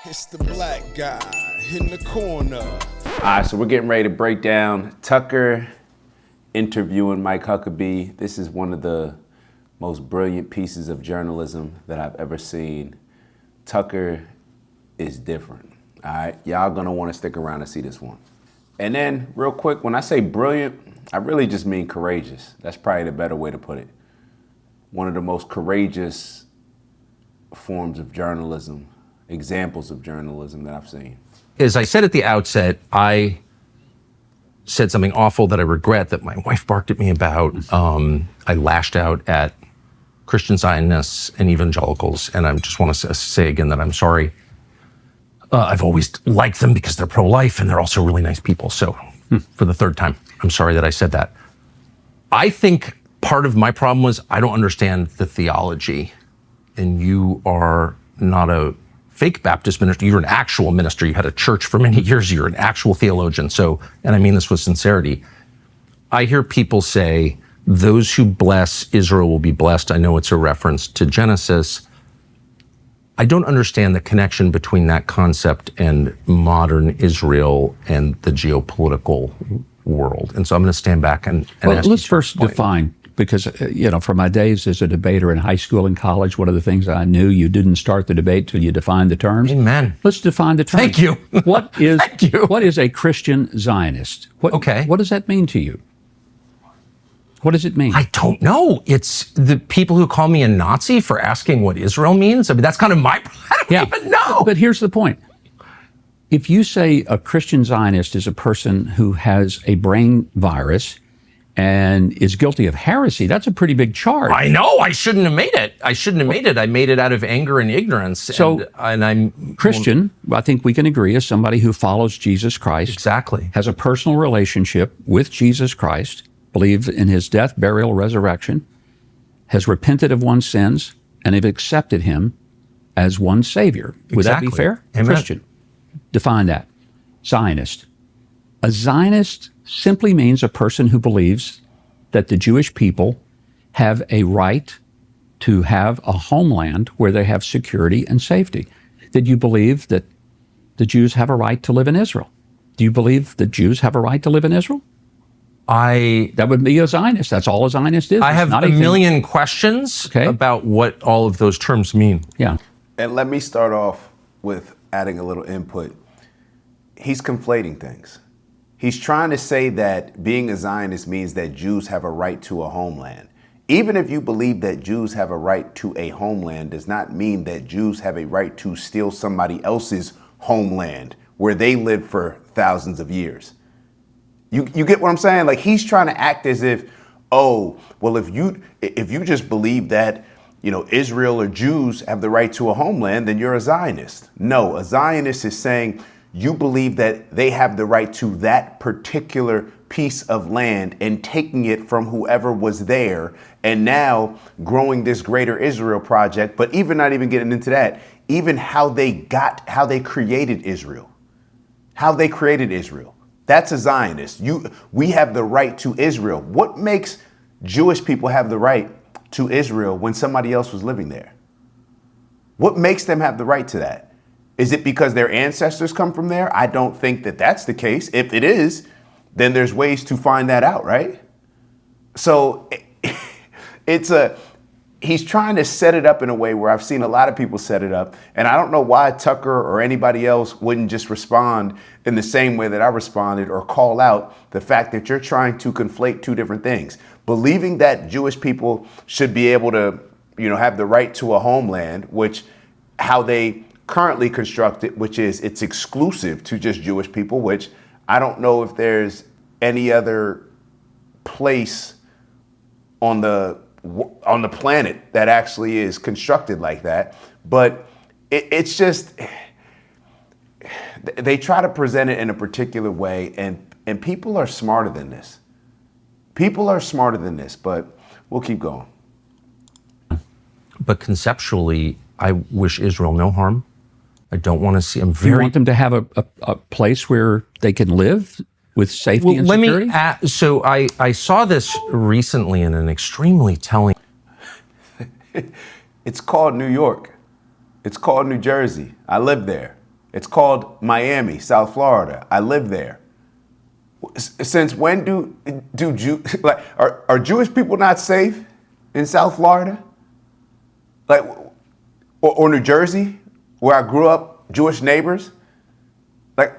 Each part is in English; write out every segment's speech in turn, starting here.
It's the black guy in the corner. All right, so we're getting ready to break down Tucker interviewing Mike Huckabee. This is one of the most brilliant pieces of journalism that I've ever seen. Tucker is different, all right? Y'all gonna wanna stick around to see this one. And then, real quick, when I say brilliant, I really just mean courageous. That's probably the better way to put it. One of the most courageous forms of journalism, examples of journalism that I've seen. As I said at the outset, I said something awful that I regret that my wife barked at me about. I lashed out at Christian Zionists and evangelicals, and I just want to say again that I'm sorry. I've always liked them because they're pro-life and they're also really nice people. So for the third time, I'm sorry that I said that. I think part of my problem was I don't understand the theology, and you are not a fake Baptist minister. You're an actual minister. You had a church for many years. You're an actual theologian. So, and I mean this with sincerity, I hear people say, those who bless Israel will be blessed. I know it's a reference to Genesis. I don't understand the connection between that concept and modern Israel and the geopolitical world. And so I'm going to stand back and ask let's first define, because, from my days as a debater in high school and college, one of the things I knew, you didn't start the debate till you defined the terms. Amen. Let's define the terms. Thank you. What is, Thank you. What is a Christian Zionist? What does that mean to you? What does it mean? I don't know. It's the people who call me a Nazi for asking what Israel means. I mean, that's kind of my, I don't even know. But here's the point. If you say a Christian Zionist is a person who has a brain virus and is guilty of heresy, that's a pretty big charge. I know. I shouldn't have made it. I made it out of anger and ignorance. So, and I'm Christian, I think we can agree, is somebody who follows Jesus Christ. Exactly. Has a personal relationship with Jesus Christ, believes in his death, burial, resurrection, has repented of one's sins, and have accepted him as one's Savior. Would that be fair? Amen. Christian. Define that. Zionist. A Zionist simply means a person who believes that the Jewish people have a right to have a homeland where they have security and safety. Did you believe that the Jews have a right to live in Israel? Do you believe that Jews have a right to live in Israel? That would be a Zionist. That's all a Zionist is. I have a million questions about what all of those terms mean. Yeah. And let me start off with adding a little input. He's conflating things. He's trying to say that being a Zionist means that Jews have a right to a homeland. Even if you believe that Jews have a right to a homeland, does not mean that Jews have a right to steal somebody else's homeland where they lived for thousands of years. You get what I'm saying? Like, he's trying to act as if, oh, well, if you just believe that, Israel or Jews have the right to a homeland, then you're a Zionist. No, a Zionist is saying you believe that they have the right to that particular piece of land and taking it from whoever was there and now growing this greater Israel project. But even not even getting into that, even how they created Israel, That's a Zionist. We have the right to Israel. What makes Jewish people have the right to Israel when somebody else was living there? What makes them have the right to that? Is it because their ancestors come from there? I don't think that that's the case. If it is, then there's ways to find that out, right? So he's trying to set it up in a way where I've seen a lot of people set it up. And I don't know why Tucker or anybody else wouldn't just respond in the same way that I responded or call out the fact that you're trying to conflate two different things. Believing that Jewish people should be able to, have the right to a homeland, which how they currently construct it, which is it's exclusive to just Jewish people, which I don't know if there's any other place on the planet that actually is constructed like that. But it's just, they try to present it in a particular way, and people are smarter than this. But we'll keep going. But conceptually, I wish Israel no harm. I don't want to see them You want them to have a place where they can live with safety and security? So I saw this recently in an extremely telling. It's called New York. It's called New Jersey. I lived there. It's called Miami, South Florida. I live there. Since when are Jewish people not safe in South Florida? Like, or New Jersey, where I grew up, Jewish neighbors? Like,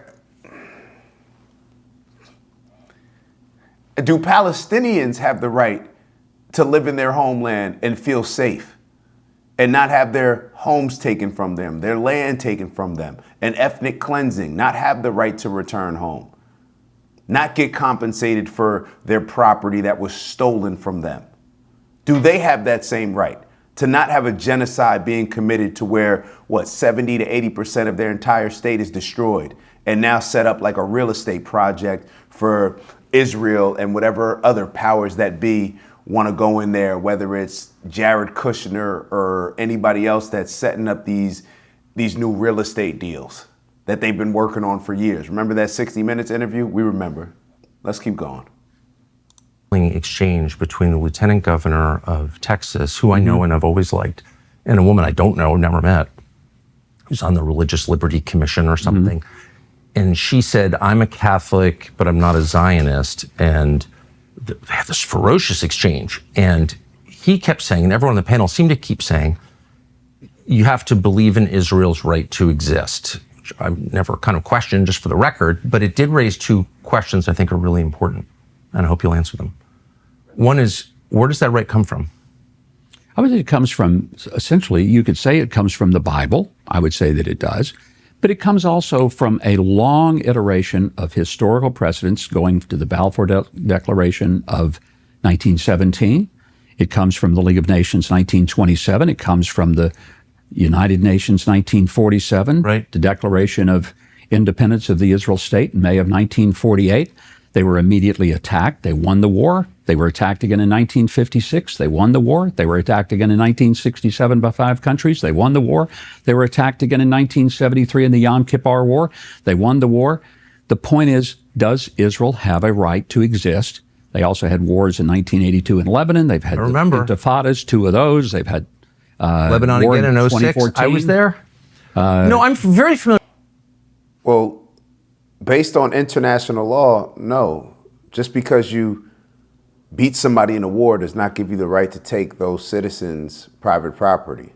do Palestinians have the right to live in their homeland and feel safe and not have their homes taken from them, their land taken from them, and ethnic cleansing, not have the right to return home, not get compensated for their property that was stolen from them? Do they have that same right to not have a genocide being committed to where, 70 to 80% of their entire state is destroyed and now set up like a real estate project for Israel and whatever other powers that be want to go in there, whether it's Jared Kushner or anybody else that's setting up these new real estate deals that they've been working on for years. Remember that 60 Minutes interview? We remember. Let's keep going. Exchange between the lieutenant governor of Texas, who I know and I've always liked, and a woman I don't know, never met, who's on the Religious Liberty Commission or something. And she said, I'm a Catholic, but I'm not a Zionist. And they had this ferocious exchange. And he kept saying, and everyone on the panel seemed to keep saying, you have to believe in Israel's right to exist, which I've never kind of questioned, just for the record, but it did raise two questions I think are really important, and I hope you'll answer them. One is, where does that right come from? I would say it comes from, essentially, you could say it comes from the Bible. I would say that it does. But it comes also from a long iteration of historical precedents going to the Balfour Declaration of 1917. It comes from the League of Nations 1927. It comes from the United Nations 1947, right. The Declaration of Independence of the Israel State in May of 1948. They were immediately attacked. They won the war. They were attacked again in 1956. They won the war. They were attacked again in 1967 by 5 countries. They won the war. They were attacked again in 1973 in the Yom Kippur War. They won the war. The point is, does Israel have a right to exist? They also had wars in 1982 in Lebanon. They've had the intifadas, 2 of those. They've had Lebanon again in 06. I was there. No, I'm very familiar. Well, based on international law, no. Just because you beat somebody in a war does not give you the right to take those citizens' private property.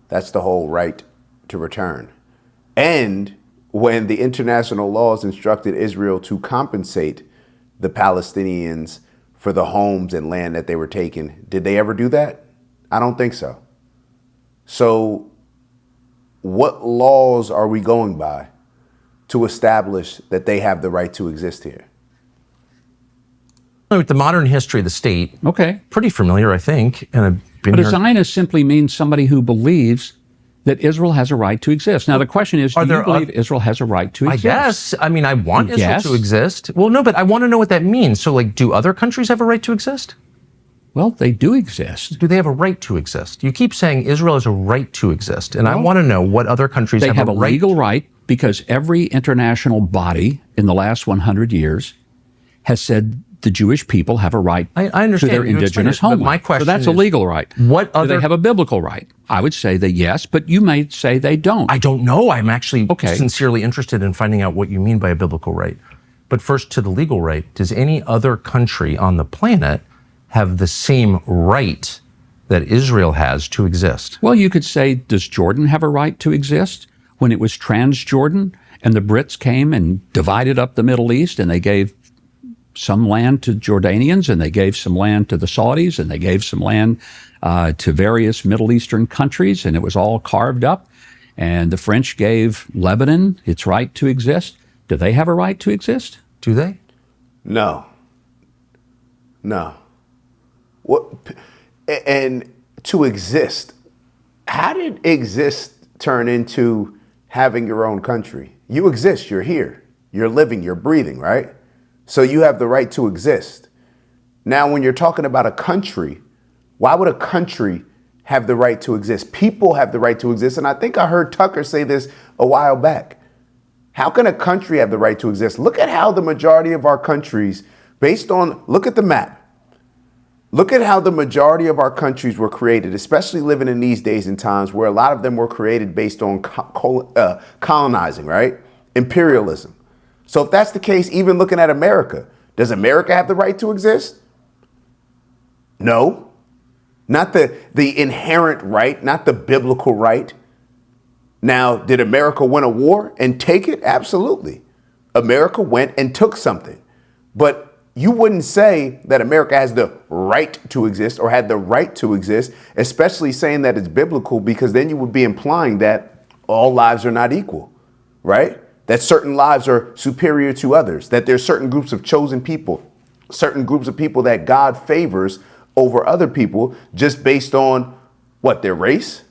That's the whole right to return. And when the international laws instructed Israel to compensate the Palestinians for the homes and land that they were taking, did they ever do that? I don't think so. So what laws are we going by to establish that they have the right to exist here? With the modern history of the state, okay, pretty familiar, I think. And I've been but here. A Zionist simply means somebody who believes that Israel has a right to exist. Now, the question is, do you believe Israel has a right to exist? I guess. I mean, I want Israel to exist. Well, no, but I want to know what that means. So, like, do other countries have a right to exist? Well, they do exist. Do they have a right to exist? You keep saying Israel has a right to exist, and I want to know what other countries have a right. They have a legal right, because every international body in the last 100 years has said the Jewish people have a right I understand to their indigenous homeland. My question so that's is, a legal right. What Do other? they have a biblical right? I would say that yes, but you may say they don't. I don't know. I'm actually sincerely interested in finding out what you mean by a biblical right. But first, to the legal right, does any other country on the planet have the same right that Israel has to exist? Well, you could say, does Jordan have a right to exist? When it was Transjordan and the Brits came and divided up the Middle East, and they gave some land to Jordanians, and they gave some land to the Saudis, and they gave some land to various Middle Eastern countries, and it was all carved up. And the French gave Lebanon its right to exist. Do they have a right to exist? Do they? No. What? And to exist, how did exist turn into having your own country? You exist, you're here, you're living, you're breathing, right? So you have the right to exist. Now, when you're talking about a country, why would a country have the right to exist? People have the right to exist. And I think I heard Tucker say this a while back. How can a country have the right to exist? Look at how the majority of our countries, look at the map. Look at how the majority of our countries were created, especially living in these days and times where a lot of them were created based on colonizing, right? Imperialism. So if that's the case, even looking at America, does America have the right to exist? No. Not the inherent right, not the biblical right. Now, did America win a war and take it? Absolutely. America went and took something. But you wouldn't say that America has the right to exist or had the right to exist, especially saying that it's biblical, because then you would be implying that all lives are not equal, right? That certain lives are superior to others, that there's certain groups of chosen people, certain groups of people that God favors over other people just based on what, their race?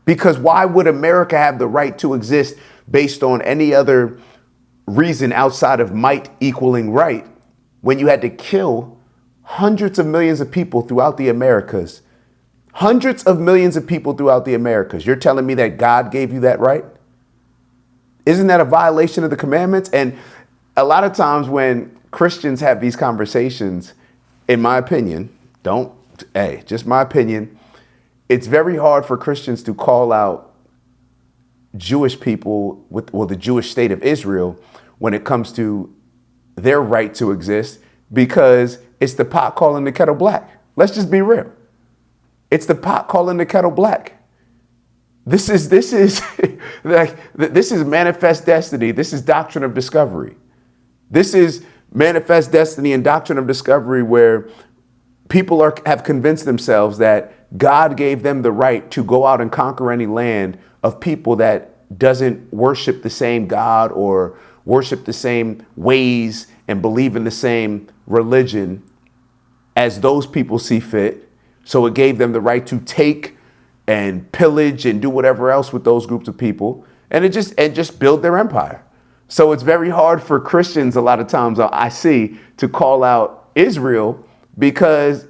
Because why would America have the right to exist based on any other reason outside of might equaling right when you had to kill hundreds of millions of people throughout the Americas? Hundreds of millions of people throughout the Americas. You're telling me that God gave you that right? Isn't that a violation of the commandments? And a lot of times when Christians have these conversations, in my opinion, just my opinion, it's very hard for Christians to call out Jewish people the Jewish state of Israel when it comes to their right to exist, because it's the pot calling the kettle black. Let's just be real. It's the pot calling the kettle black. This is like, this is manifest destiny. This is doctrine of discovery. This is manifest destiny and doctrine of discovery, where people have convinced themselves that God gave them the right to go out and conquer any land of people that doesn't worship the same God or worship the same ways and believe in the same religion as those people see fit. So it gave them the right to take and pillage and do whatever else with those groups of people, and just build their empire. So it's very hard for Christians a lot of times, I see, to call out Israel, because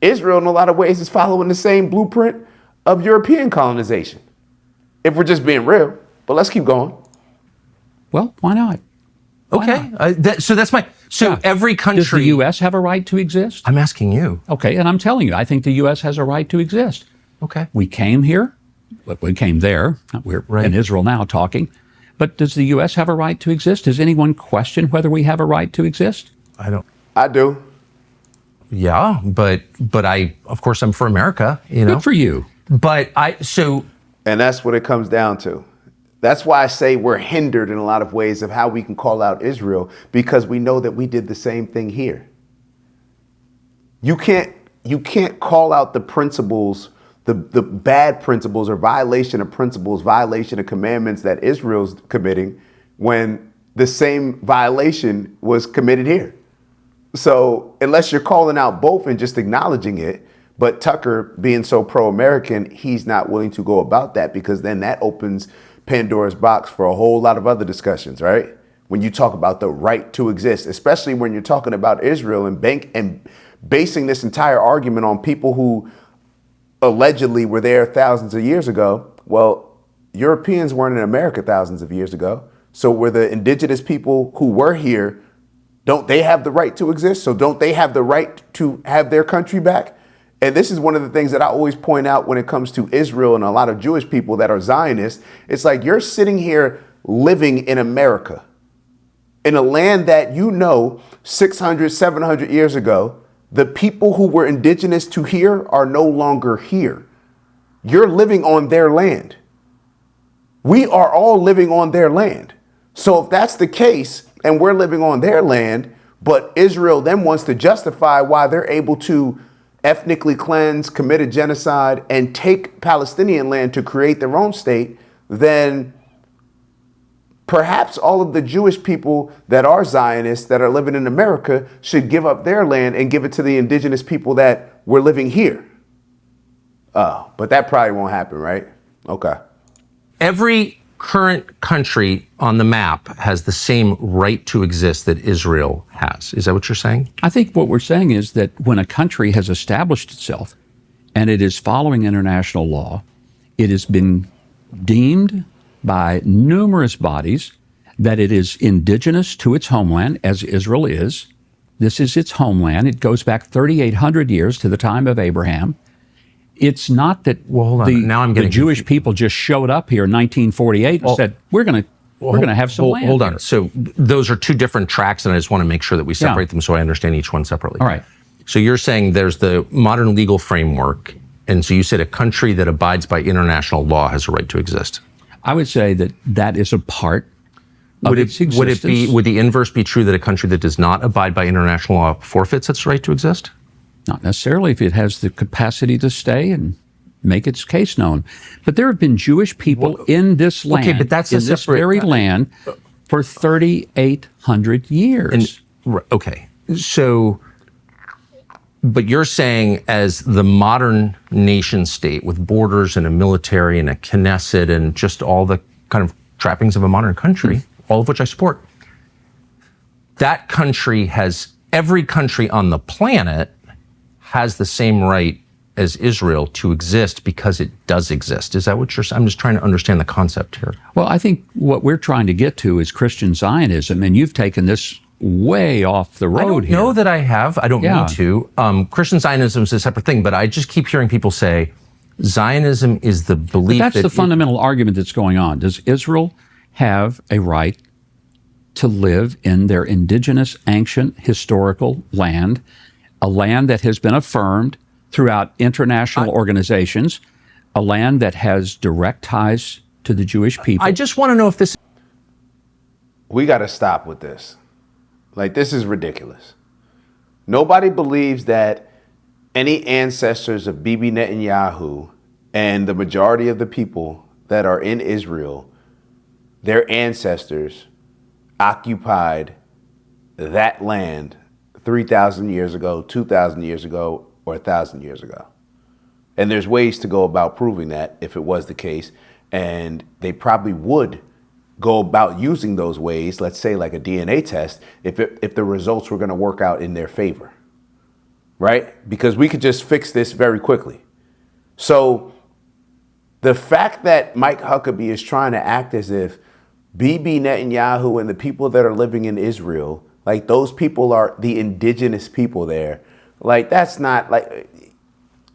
Israel in a lot of ways is following the same blueprint of European colonization, if we're just being real. But let's keep going. Well, why not? Okay. Every country. Does the U.S. have a right to exist? I'm asking you. Okay, and I'm telling you, I think the U.S. has a right to exist. Okay. We came here, but we came there. We're in Israel now talking. But does the U.S. have a right to exist? Does anyone question whether we have a right to exist? I don't. I do. Yeah, but of course, I'm for America. Good for you. And that's what it comes down to. That's why I say we're hindered in a lot of ways of how we can call out Israel, because we know that we did the same thing here. You can't call out the principles, the bad principles or violation of principles, violation of commandments that Israel's committing, when the same violation was committed here. So unless you're calling out both and just acknowledging it, but Tucker being so pro-American, he's not willing to go about that, because then that opens Pandora's box for a whole lot of other discussions, right? When you talk about the right to exist, especially when you're talking about Israel and basing this entire argument on people who allegedly were there thousands of years ago. Well, Europeans weren't in America thousands of years ago. So were the indigenous people who were here, don't they have the right to exist? So don't they have the right to have their country back? And this is one of the things that I always point out when it comes to Israel and a lot of Jewish people that are Zionists. It's like, you're sitting here living in America, in a land that 600, 700 years ago, the people who were indigenous to here are no longer here. You're living on their land. We are all living on their land. So if that's the case, and we're living on their land, but Israel then wants to justify why they're able to ethnically cleanse, commit a genocide, and take Palestinian land to create their own state, then perhaps all of the Jewish people that are Zionists that are living in America should give up their land and give it to the indigenous people that were living here. Oh, but that probably won't happen, right? Okay. Every current country on the map has the same right to exist that Israel has. Is that what you're saying? I think what we're saying is that when a country has established itself and it is following international law, it has been deemed by numerous bodies that it is indigenous to its homeland, as Israel is, This is its homeland. It goes back 3,800 years to the time of Abraham. It's not that hold on. Now I'm the getting Jewish people just showed up here in 1948 and said, we're going to have some land. Hold on. here." So those are two different tracks, and I just want to make sure that we separate them so I understand each one separately. All right. So you're saying there's the modern legal framework, and so you said a country that abides by international law has a right to exist. I would say that is a part of its existence. Would the inverse be true that a country that does not abide by international law forfeits its right to exist? Not necessarily if it has the capacity to stay and make its case known. But there have been Jewish people in this land, okay, but that's in this very land, for 3,800 years. Okay. So, but you're saying as the modern nation state with borders and a military and a Knesset and just all the kind of trappings of a modern country, all of which I support, that country has, every country on the planet has the same right as Israel to exist because it does exist. Is that what you're saying? I'm just trying to understand the concept here. Well, I think what we're trying to get to is Christian Zionism, and you've taken this way off the road I don't here. know that I have. I don't mean to. Christian Zionism is a separate thing, but I just keep hearing people say Zionism is the belief But that's the fundamental argument that's going on. Does Israel have a right to live in their indigenous, ancient, historical land, a land that has been affirmed throughout international organizations, a land that has direct ties to the Jewish people? I just want to know if this... We got to stop with this. Like, this is ridiculous. Nobody believes that any ancestors of Bibi Netanyahu and the majority of the people that are in Israel, their ancestors occupied that land 3,000 years ago, 2,000 years ago, or 1,000 years ago. And there's ways to go about proving that if it was the case. And they probably would go about using those ways, let's say like a DNA test, if the results were going to work out in their favor, right? Because we could just fix this very quickly. So the fact that Mike Huckabee is trying to act as if Bibi Netanyahu and the people that are living in Israel, like those people are the indigenous people there, like that's not like,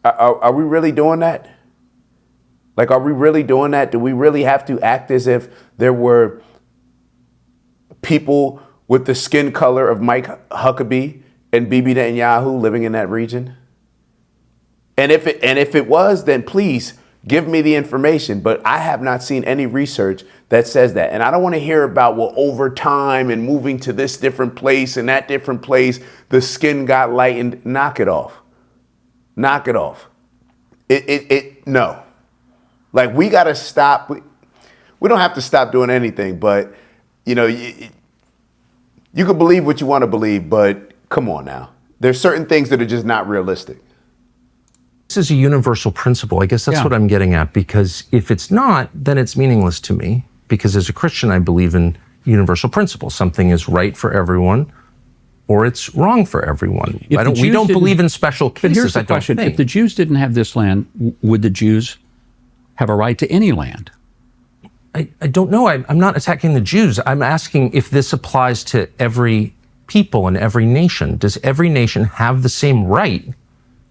are we really doing that? Like, are we really doing that? Do we really have to act as if there were people with the skin color of Mike Huckabee and Bibi Netanyahu living in that region? And if it was, then please give me the information. But I have not seen any research that says that. And I don't want to hear about, well, over time and moving to this different place and that different place, the skin got lightened. Knock it off. Knock it off. No. Like, we got to stop. We don't have to stop doing anything, but, you know, you can believe what you want to believe, but come on now. There's certain things that are just not realistic. This is a universal principle. I guess that's what I'm getting at, because if it's not, then it's meaningless to me, because as a Christian, I believe in universal principles. Something is right for everyone or it's wrong for everyone. We don't believe in special cases. But here's the question. If the Jews didn't have this land, would the Jews have a right to any land? I don't know. I'm not attacking the Jews. I'm asking if this applies to every people and every nation. Does every nation have the same right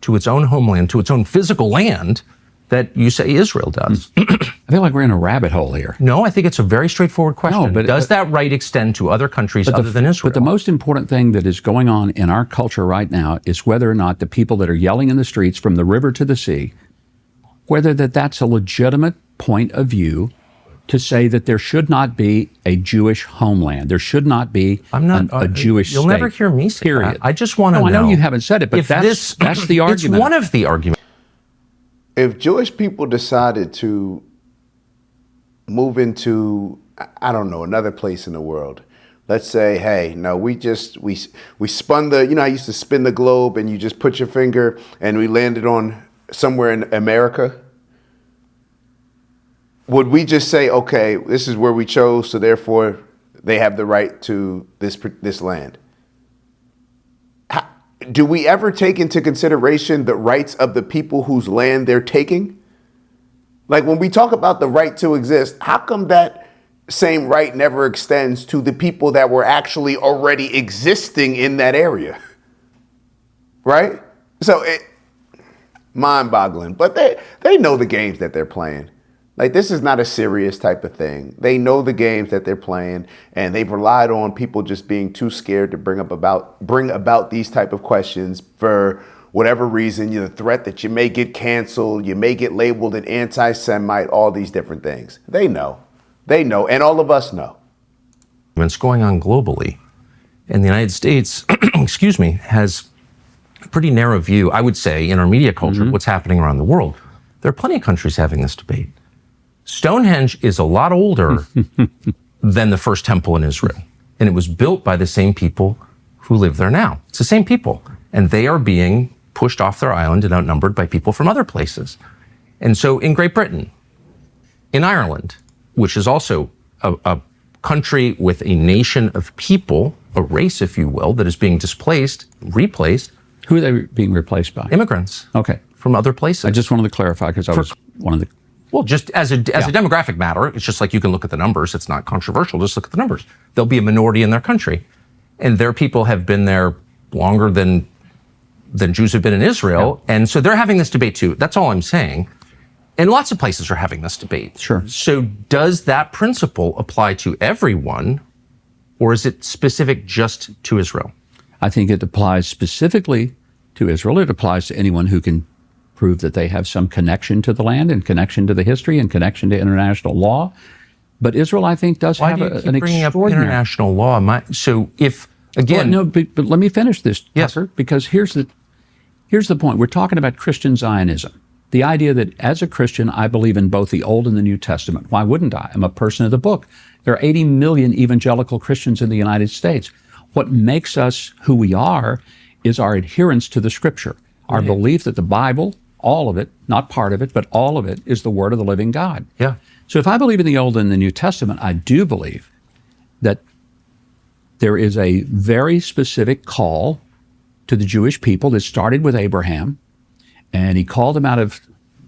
to its own homeland, to its own physical land that you say Israel does? I feel like we're in a rabbit hole here. No, I think it's a very straightforward question. No, but does that right extend to other countries other than Israel? But the most important thing that is going on in our culture right now is whether or not the people that are yelling in the streets from the river to the sea, whether that's a legitimate point of view to say that there should not be a Jewish homeland. There should not be a Jewish state. You'll never hear me say that. I just want to know. I know you haven't said it, but that's the argument. It's one of the arguments. If Jewish people decided to move into, I don't know, another place in the world, let's say, hey, no, we spun the, I used to spin the globe and you just put your finger and we landed on somewhere in America. Would we just say, okay, this is where we chose, so therefore they have the right to this land? Do we ever take into consideration the rights of the people whose land they're taking? Like, when we talk about the right to exist, how come that same right never extends to the people that were actually already existing in that area? right? So mind-boggling. But they know the games that they're playing. Like, this is not a serious type of thing. They know the games that they're playing, and they've relied on people just being too scared to bring about these type of questions for whatever reason. The threat that you may get canceled, you may get labeled an anti-Semite, all these different things. They know, and all of us know. What's going on globally, and the United States, excuse me, has a pretty narrow view, I would say, in our media culture, of what's happening around the world. There are plenty of countries having this debate. Stonehenge is a lot older than the first temple in Israel. And it was built by the same people who live there now. It's the same people. And they are being pushed off their island and outnumbered by people from other places. And so in Great Britain, in Ireland, which is also a country with a nation of people, a race, if you will, that is being displaced, replaced. Who are they being replaced by? Immigrants. Okay. From other places. I just wanted to clarify because I was one of the... Well, just as a demographic matter, it's just like you can look at the numbers. It's not controversial. Just look at the numbers. There'll be a minority in their country. And their people have been there longer than Jews have been in Israel. Yeah. And so they're having this debate too. That's all I'm saying. And lots of places are having this debate. Sure. So does that principle apply to everyone, or is it specific just to Israel? I think it applies specifically to Israel. It applies to anyone who can prove that they have some connection to the land and connection to the history and connection to international law. But Israel, I think, does have an bringing extraordinary... up international law? So if, again... Well, no, but let me finish this, yes, Tucker, because here's the point. We're talking about Christian Zionism. The idea that as a Christian, I believe in both the Old and the New Testament. Why wouldn't I? I'm a person of the book. There are 80 million evangelical Christians in the United States. What makes us who we are is our adherence to the Scripture, our belief that the Bible, all of it, not part of it, but all of it, is the Word of the living God. Yeah. So if I believe in the Old and the New Testament, I do believe that there is a very specific call to the Jewish people that started with Abraham, and he called them out of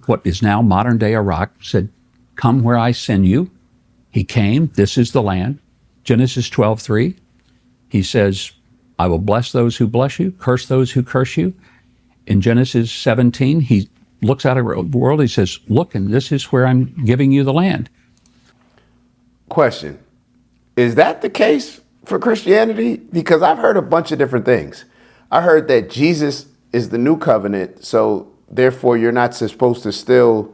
what is now modern-day Iraq, said, "Come where I send you." He came. This is the land. Genesis 12:3. He says, "I will bless those who bless you, curse those who curse you." In Genesis 17, he looks out at the world. He says, "Look, and this is where I'm giving you the land." Question: is that the case for Christianity? Because I've heard a bunch of different things. I heard that Jesus is the new covenant, so therefore you're not supposed to still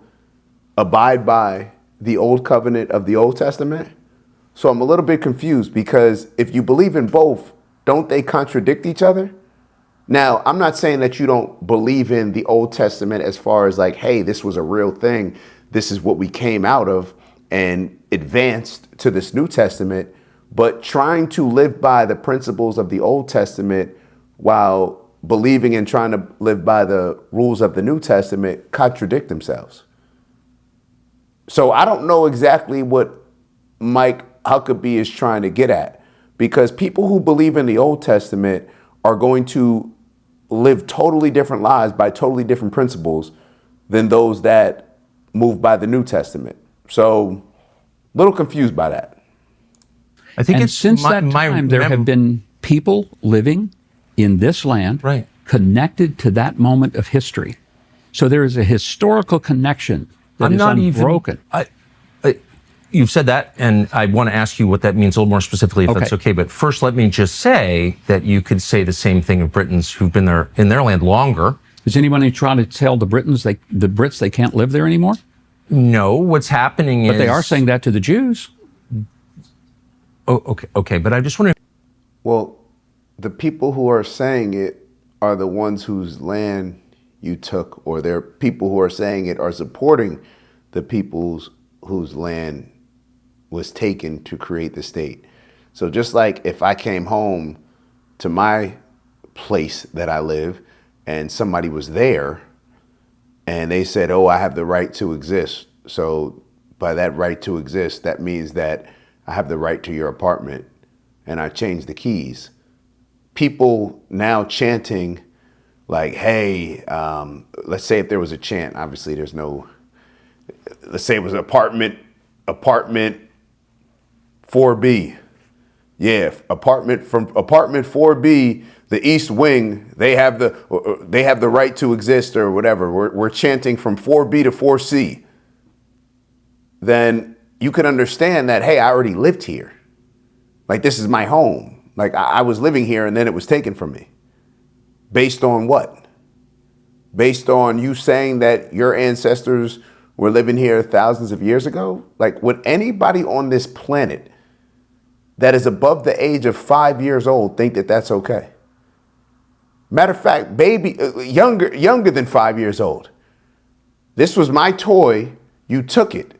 abide by the old covenant of the Old Testament. So I'm a little bit confused, because if you believe in both, don't they contradict each other? Now, I'm not saying that you don't believe in the Old Testament as far as like, hey, this was a real thing. This is what we came out of and advanced to this New Testament. But trying to live by the principles of the Old Testament while believing and trying to live by the rules of the New Testament contradict themselves. So I don't know exactly what Mike Huckabee is trying to get at, because people who believe in the Old Testament are going to live totally different lives by totally different principles than those that move by the New Testament. So a little confused by that. I think and it's since that time, there have been people living in this land, right, connected to that moment of history. So there is a historical connection that is unbroken. You've said that, and I want to ask you what that means a little more specifically, if that's okay. But first, let me just say that you could say the same thing of Britons who've been there in their land longer. Is anybody trying to tell the Brits they can't live there anymore? No, what's happening is... But they are saying that to the Jews. Oh, okay, but I just want to... Well, the people who are saying it are the ones whose land you took, or they're people who are saying it are supporting the peoples whose land was taken to create the state. So just like if I came home to my place that I live and somebody was there and they said, "Oh, I have the right to exist. So by that right to exist, that means that I have the right to your apartment," and I changed the keys. People now chanting like, hey, let's say if there was a chant, obviously there's no, let's say it was apartment 4B. Yeah, apartment 4B, the East Wing, they have the right to exist or whatever. We're chanting from 4B to 4C. Then you could understand that, hey, I already lived here. Like, this is my home. Like, I was living here and then it was taken from me. Based on what? Based on you saying that your ancestors were living here thousands of years ago? Like, would anybody on this planet that is above the age of 5 years old think that that's okay? Matter of fact, younger than 5 years old. This was my toy. You took it.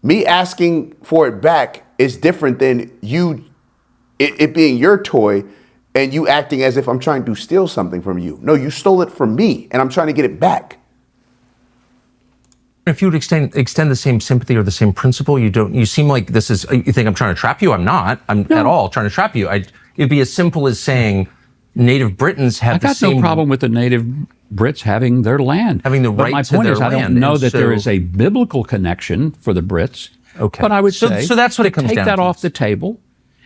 Me asking for it back is different than it being your toy and you acting as if I'm trying to steal something from you. No, you stole it from me and I'm trying to get it back. If you would extend the same sympathy or the same principle, you seem like you think I'm trying to trap you. I'm not. At all trying to trap you. It'd be as simple as saying native Britons have the same. I got no problem with the native Brits having their land. Having the right to their land. But my point is, I don't know that there is a biblical connection for the Brits. Okay. But I would say, so that's what it comes down to. Take that off the table,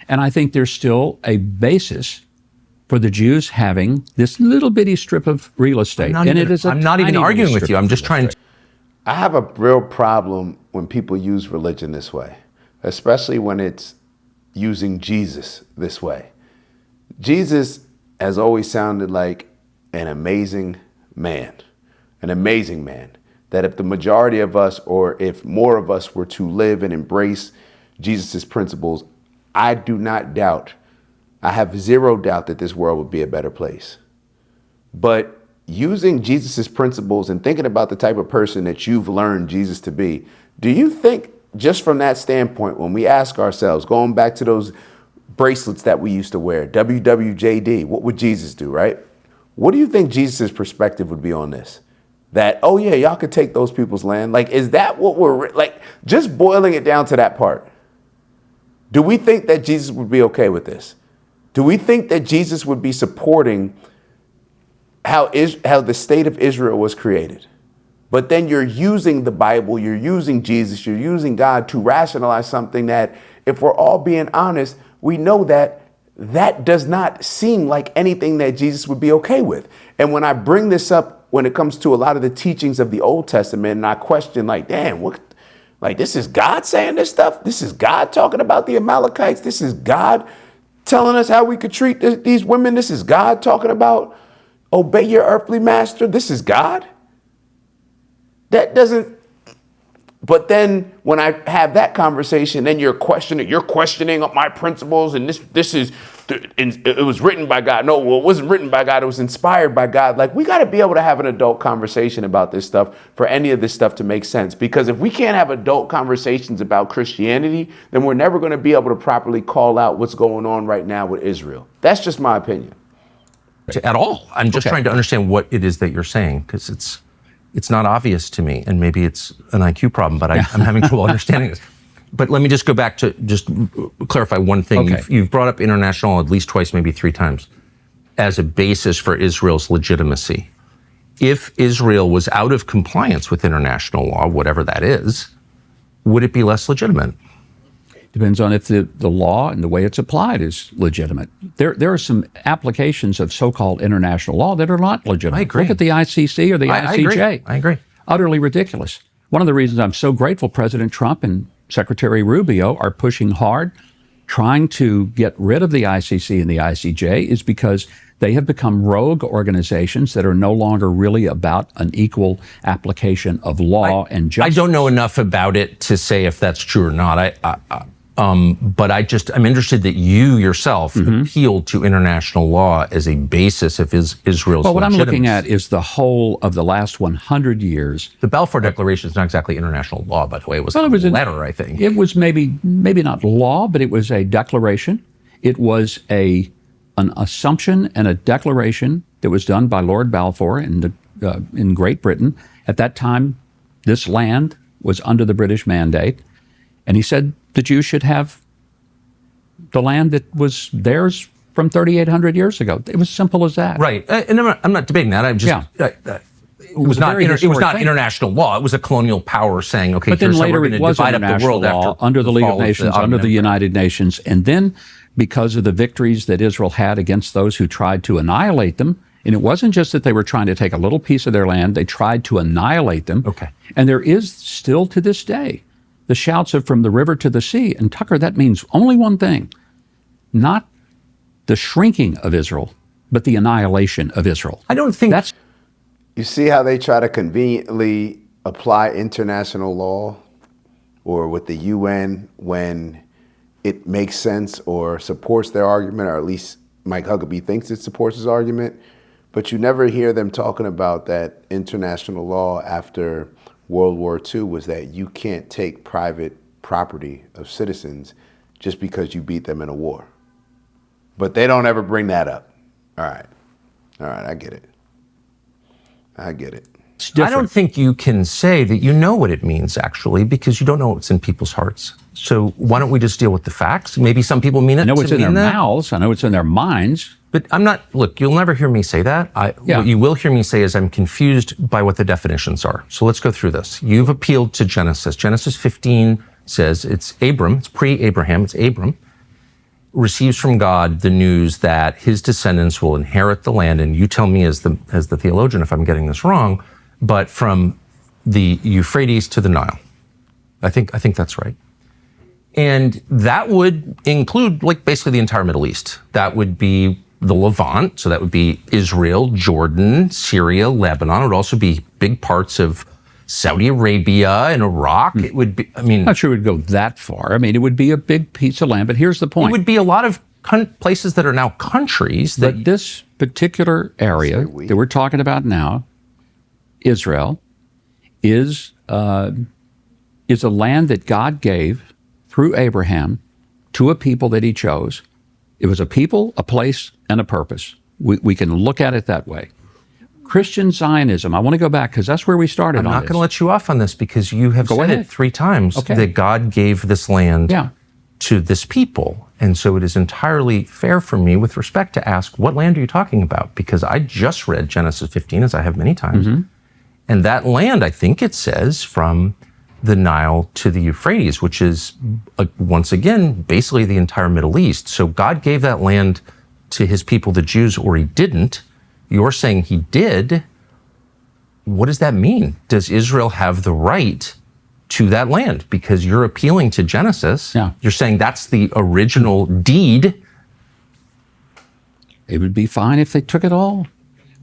and I think there's still a basis for the Jews having this little bitty strip of real estate. I'm not even arguing with you. I'm just trying to. I have a real problem when people use religion this way, especially when it's using Jesus this way. Jesus has always sounded like an amazing man, that if the majority of us, or if more of us, were to live and embrace Jesus's principles, I have zero doubt that this world would be a better place. But using Jesus's principles and thinking about the type of person that you've learned Jesus to be, do you think, just from that standpoint, when we ask ourselves, going back to those bracelets that we used to wear, WWJD, what would Jesus do, right? What do you think Jesus's perspective would be on this? That, oh yeah, y'all could take those people's land. Like, is that what we're, like, just boiling it down to that part? Do we think that Jesus would be okay with this? Do we think that Jesus would be supporting how the state of Israel was created? But then you're using the Bible, you're using Jesus, you're using God to rationalize something that, if we're all being honest, we know that does not seem like anything that Jesus would be okay with. And when I bring this up, when it comes to a lot of the teachings of the Old Testament, and I question, like, damn, this is God saying this stuff? This is God talking about the Amalekites? This is God telling us how we could treat these women? This is God talking about obey your earthly master? This is God? That doesn't. But then when I have that conversation, then you're questioning my principles, and it was written by God. No, well, it wasn't written by God. It was inspired by God. Like, we got to be able to have an adult conversation about this stuff for any of this stuff to make sense. Because if we can't have adult conversations about Christianity, then we're never going to be able to properly call out what's going on right now with Israel. That's just my opinion. At all. I'm just trying to understand what it is that you're saying, because it's not obvious to me, and maybe it's an IQ problem, but I'm having trouble understanding this. But let me just go back to just clarify one thing. Okay. You've brought up international at least twice, maybe three times, as a basis for Israel's legitimacy. If Israel was out of compliance with international law, whatever that is, would it be less legitimate? Depends on if the law and the way it's applied is legitimate. There are some applications of so-called international law that are not legitimate. I agree. Look at the ICC or the ICJ. I agree. Utterly ridiculous. One of the reasons I'm so grateful President Trump and Secretary Rubio are pushing hard, trying to get rid of the ICC and the ICJ, is because they have become rogue organizations that are no longer really about an equal application of law and justice. I don't know enough about it to say if that's true or not. But I'm interested that you yourself appealed to international law as a basis of Israel's Well, what I'm looking legitimacy. at is the whole of the last 100 years. The Balfour Declaration is not exactly international law, by the way. It was a letter, I think. It was maybe not law, but it was a declaration. It was an assumption and a declaration that was done by Lord Balfour in Great Britain. At that time, this land was under the British mandate, and he said the Jews should have the land that was theirs from 3,800 years ago. It was simple as that. Right, and I'm not debating that. I'm just it was not international law. It was a colonial power saying, okay, but then here's how later we're going it to was divide up the international world law after under the League of fall Nations, Ottoman under the Empire. United Nations, and then because of the victories that Israel had against those who tried to annihilate them. And it wasn't just that they were trying to take a little piece of their land, they tried to annihilate them. Okay. And there is still to this day the shouts of from the river to the sea. And Tucker, that means only one thing, not the shrinking of Israel, but the annihilation of Israel. I don't think That's You see how they try to conveniently apply international law or with the UN when it makes sense or supports their argument, or at least Mike Huckabee thinks it supports his argument. But you never hear them talking about that international law after World War II was that you can't take private property of citizens just because you beat them in a war. But they don't ever bring that up. All right, I get it. I don't think you can say that you know what it means, actually, because you don't know what's in people's hearts. So why don't we just deal with the facts? Maybe some people mean it. I know to it's in their mean that. mouths. I know it's in their minds. But I'm not, look, you'll never hear me say that. What you will hear me say is I'm confused by what the definitions are. So let's go through this. You've appealed to Genesis. Genesis 15 says it's Abram, it's pre-Abraham, it's Abram, receives from God the news that his descendants will inherit the land. And you tell me as the theologian if I'm getting this wrong, but from the Euphrates to the Nile. I think that's right. And that would include like basically the entire Middle East. That would be the Levant, so that would be Israel, Jordan, Syria, Lebanon. It would also be big parts of Saudi Arabia and Iraq. It would be, I'm not sure it would go that far. I mean, it would be a big piece of land, but here's the point. It would be a lot of places that are now countries. But this particular area that we're talking about now, Israel, is a land that God gave through Abraham to a people that he chose. It was a people, a place, and a purpose. We can look at it that way. Christian Zionism, I want to go back because that's where we started on I'm not this. going to let you off on this because you have said ahead. it 3 times Okay. that God gave this land to this people. And so it is entirely fair for me with respect to ask, what land are you talking about? Because I just read Genesis 15, as I have many times. And that land, I think it says, from the Nile to the Euphrates, which is, once again, basically the entire Middle East. So God gave that land to his people, the Jews, or he didn't. You're saying he did. What does that mean? Does Israel have the right to that land? Because you're appealing to Genesis. Yeah. You're saying that's the original deed. It would be fine if they took it all,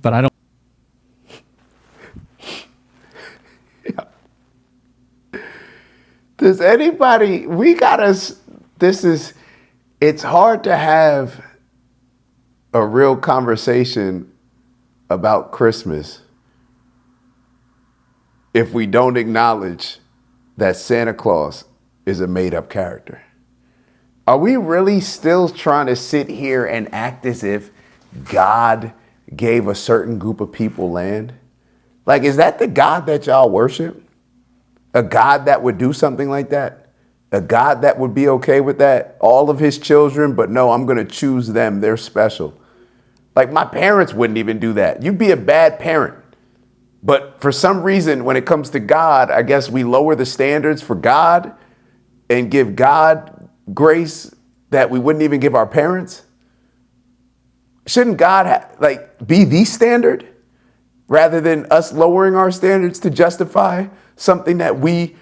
but I don't. Does anybody, it's hard to have a real conversation about Christmas if we don't acknowledge that Santa Claus is a made-up character. Are we really still trying to sit here and act as if God gave a certain group of people land? Like, is that the God that y'all worship? A God that would do something like that? A God that would be okay with that? All of his children, but no, I'm going to choose them. They're special. Like, my parents wouldn't even do that. You'd be a bad parent. But for some reason, when it comes to God, I guess we lower the standards for God and give God grace that we wouldn't even give our parents. Shouldn't God be the standard rather than us lowering our standards to justify something that we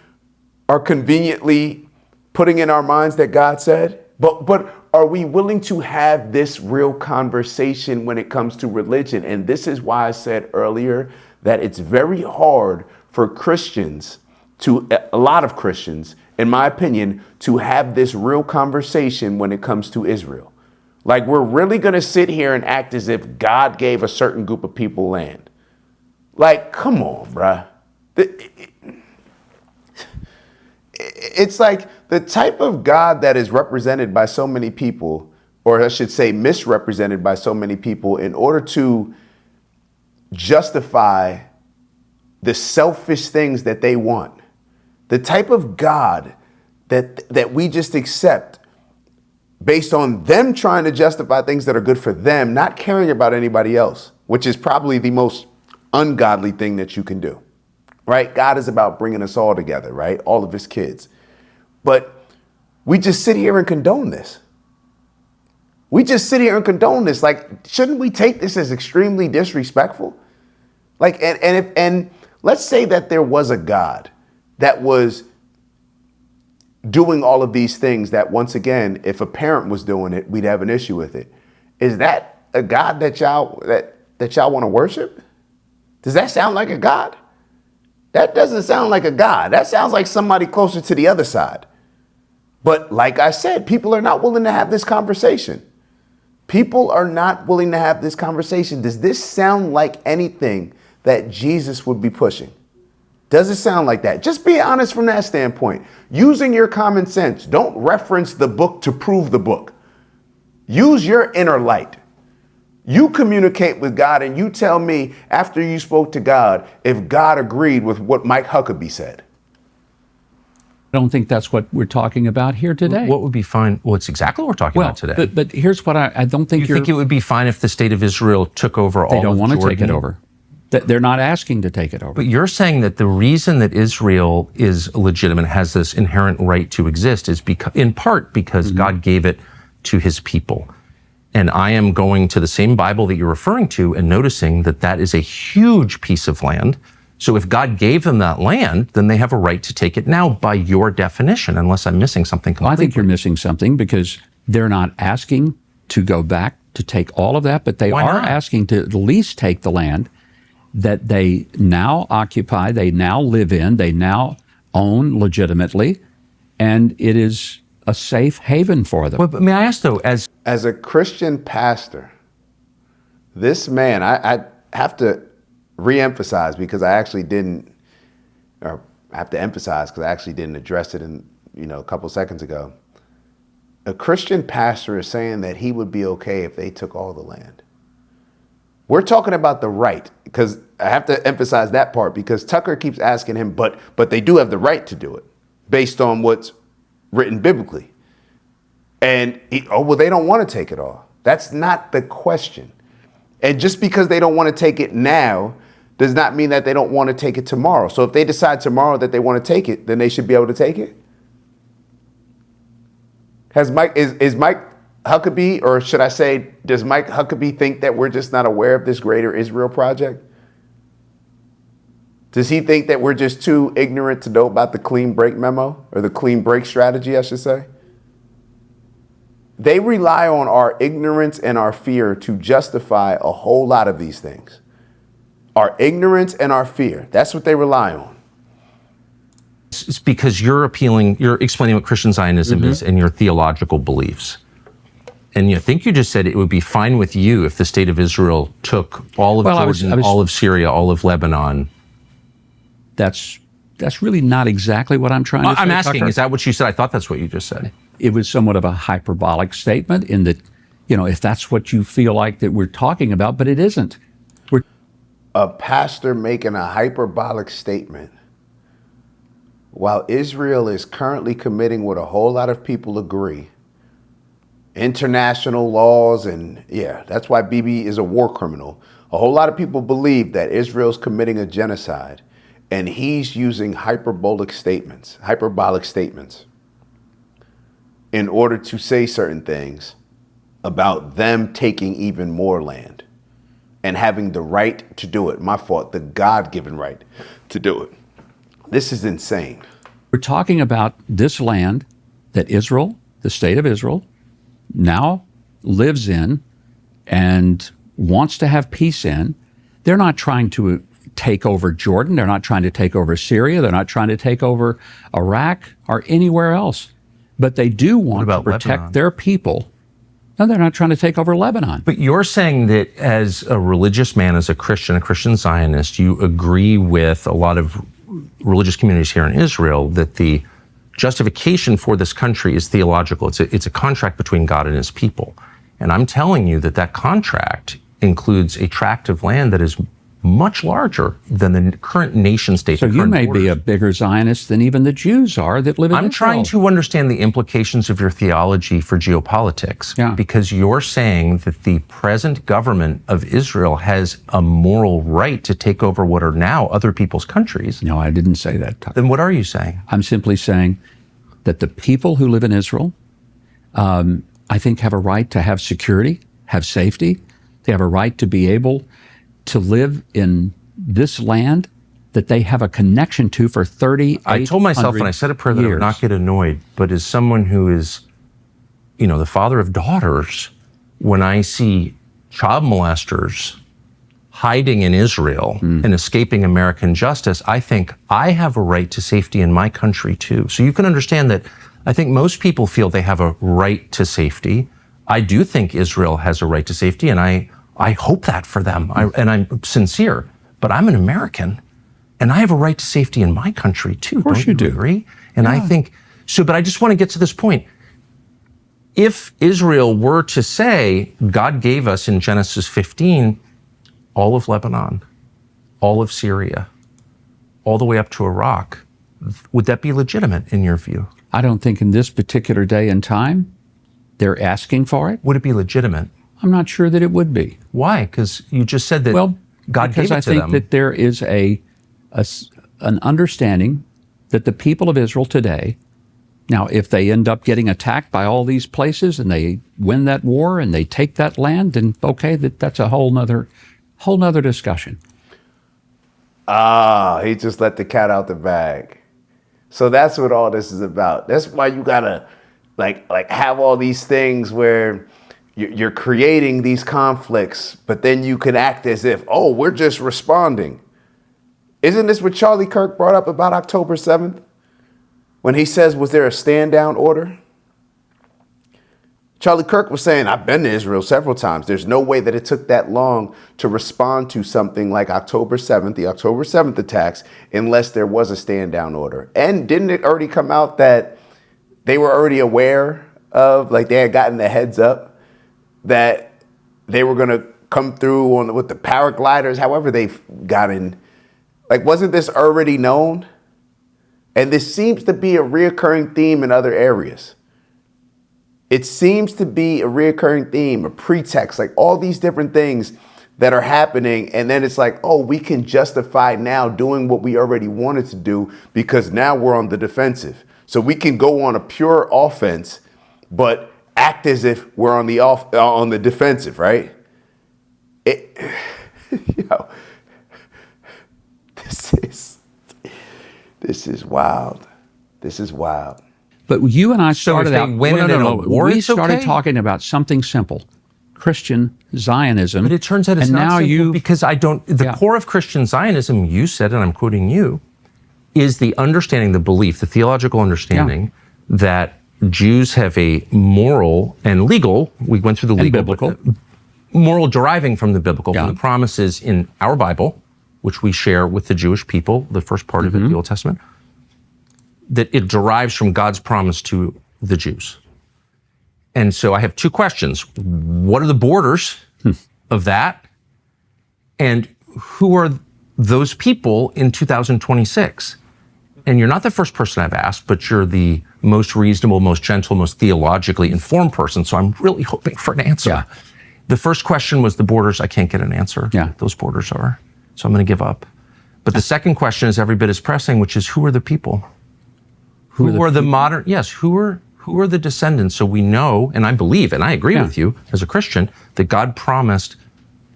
are conveniently putting in our minds that God said? But are we willing to have this real conversation when it comes to religion? And this is why I said earlier that it's very hard for Christians a lot of Christians, in my opinion, to have this real conversation when it comes to Israel. Like, we're really going to sit here and act as if God gave a certain group of people land. Like, come on, bruh. It's like the type of God that is represented by so many people, or I should say misrepresented by so many people, in order to justify the selfish things that they want. The type of God that we just accept based on them trying to justify things that are good for them, not caring about anybody else, which is probably the most ungodly thing that you can do, right? God is about bringing us all together, right? All of his kids. But we just sit here and condone this. We just sit here and condone this. Like, shouldn't we take this as extremely disrespectful? Like, and let's say that there was a God that was doing all of these things that, once again, if a parent was doing it, we'd have an issue with it. Is that a God that y'all want to worship? Does that sound like a God? That doesn't sound like a God. That sounds like somebody closer to the other side. But like I said, people are not willing to have this conversation. People are not willing to have this conversation. Does this sound like anything that Jesus would be pushing? Does it sound like that? Just be honest from that standpoint. Using your common sense. Don't reference the book to prove the book. Use your inner light. You communicate with God and you tell me after you spoke to God if God agreed with what Mike Huckabee said. I don't think that's what we're talking about here today. What would be fine? Well, it's exactly what we're talking about today. But here's what I don't think you think it would be fine if the state of Israel took over all of Jordan? They don't want to take it over. They're not asking to take it over. But you're saying that the reason that Israel is legitimate, has this inherent right to exist, is in part because God gave it to his people. And I am going to the same Bible that you're referring to and noticing that that is a huge piece of land. So if God gave them that land, then they have a right to take it now by your definition, unless I'm missing something completely. Well, I think you're missing something because they're not asking to go back to take all of that, but they are asking to at least take the land that they now occupy, they now live in, they now own legitimately, and it is a safe haven for them. But may I ask, though, as a Christian pastor, this man, I have to re-emphasize because I actually didn't, or I have to emphasize because I actually didn't address it in, a couple seconds ago. A Christian pastor is saying that he would be okay if they took all the land. We're talking about the right, because I have to emphasize that part because Tucker keeps asking him, but they do have the right to do it based on what's written biblically. And they don't want to take it all. That's not the question. And just because they don't want to take it now does not mean that they don't want to take it tomorrow. So if they decide tomorrow that they want to take it, then they should be able to take it. Is Mike Huckabee, or should I say, does Mike Huckabee think that we're just not aware of this greater Israel project? Does he think that we're just too ignorant to know about the clean break memo, or the clean break strategy, I should say? They rely on our ignorance and our fear to justify a whole lot of these things. Our ignorance and our fear, that's what they rely on. it's because you're explaining what Christian Zionism is and your theological beliefs. And I think you just said it would be fine with you if the state of Israel took all of Jordan, all of Syria, all of Lebanon. That's really not exactly what I'm trying to say. I'm asking, Tucker. is that what you said? I thought that's what you just said. It was somewhat of a hyperbolic statement in that, if that's what you feel like that we're talking about, but it isn't. A pastor making a hyperbolic statement while Israel is currently committing what a whole lot of people agree, international laws, and that's why Bibi is a war criminal. A whole lot of people believe that Israel's committing a genocide, and he's using hyperbolic statements in order to say certain things about them taking even more land and having the right to do it. My fault, the God-given right to do it. This is insane. We're talking about this land that Israel, the state of Israel, now lives in and wants to have peace in. They're not trying to take over Jordan. They're not trying to take over Syria. They're not trying to take over Iraq or anywhere else. But they do want to protect Lebanon? their people. No, they're not trying to take over Lebanon. But you're saying that as a religious man, as a Christian Zionist, you agree with a lot of religious communities here in Israel that the justification for this country is theological. It's a contract between God and his people. And I'm telling you that contract includes a tract of land that is much larger than the current nation state. So you may be a bigger Zionist than even the Jews are that live in Israel. I'm trying to understand the implications of your theology for geopolitics, because you're saying that the present government of Israel has a moral right to take over what are now other people's countries. No, I didn't say that, Tucker. Then what are you saying? I'm simply saying that the people who live in Israel I think, have a right to have security, have safety. They have a right to be able to live in this land that they have a connection to for 38 I told myself when I said a prayer that I would not get annoyed, but as someone who is, the father of daughters, when I see child molesters hiding in Israel and escaping American justice, I think I have a right to safety in my country too. So you can understand that I think most people feel they have a right to safety. I do think Israel has a right to safety, and I hope that for them, and I'm sincere, but I'm an American, and I have a right to safety in my country too. Of course you do. Agree? And I think, but I just want to get to this point. If Israel were to say, God gave us in Genesis 15, all of Lebanon, all of Syria, all the way up to Iraq, would that be legitimate in your view? I don't think in this particular day and time they're asking for it. Would it be legitimate? I'm not sure that it would be. Why? Because you just said that God gave it to them. Because I think that there is an understanding that the people of Israel today, now if they end up getting attacked by all these places and they win that war and they take that land, then okay, that's a whole nother discussion. He just let the cat out the bag. So that's what all this is about. That's why you gotta like have all these things where you're creating these conflicts, but then you can act as if, oh, we're just responding. Isn't this what Charlie Kirk brought up about October 7th? When he says, was there a stand down order? Charlie Kirk was saying, I've been to Israel several times. There's no way that it took that long to respond to something like October 7th, the October 7th attacks, unless there was a stand down order. And didn't it already come out that they were already aware of, like they had gotten the heads up that they were going to come through with the paragliders, however they've gotten, like, wasn't this already known? And this seems to be a reoccurring theme in other areas. It seems to be a reoccurring theme, a pretext, like all these different things that are happening. And then it's like, oh, we can justify now doing what we already wanted to do because now we're on the defensive. So we can go on a pure offense, but act as if we're on the defensive, right? This is wild. This is wild. But you and I started out. We started talking about something simple: Christian Zionism. But it turns out it's not simple because the core of Christian Zionism, you said, and I'm quoting you, is the understanding, the belief, the theological understanding that Jews have a moral and legal. We went through the legal, biblical, moral deriving from the biblical, from the promises in our Bible, which we share with the Jewish people, the first part of it, the Old Testament, that it derives from God's promise to the Jews. And so I have two questions. What are the borders of that? And who are those people in 2026? And you're not the first person I've asked, but you're the most reasonable, most gentle, most theologically informed person. So I'm really hoping for an answer. Yeah. The first question was the borders. I can't get an answer. Yeah. Those borders are. So I'm going to give up. But the second question is every bit as pressing, which is who are the people? Who are the modern? Yes. Who are the descendants? So we know, and I believe, and I agree with you as a Christian, that God promised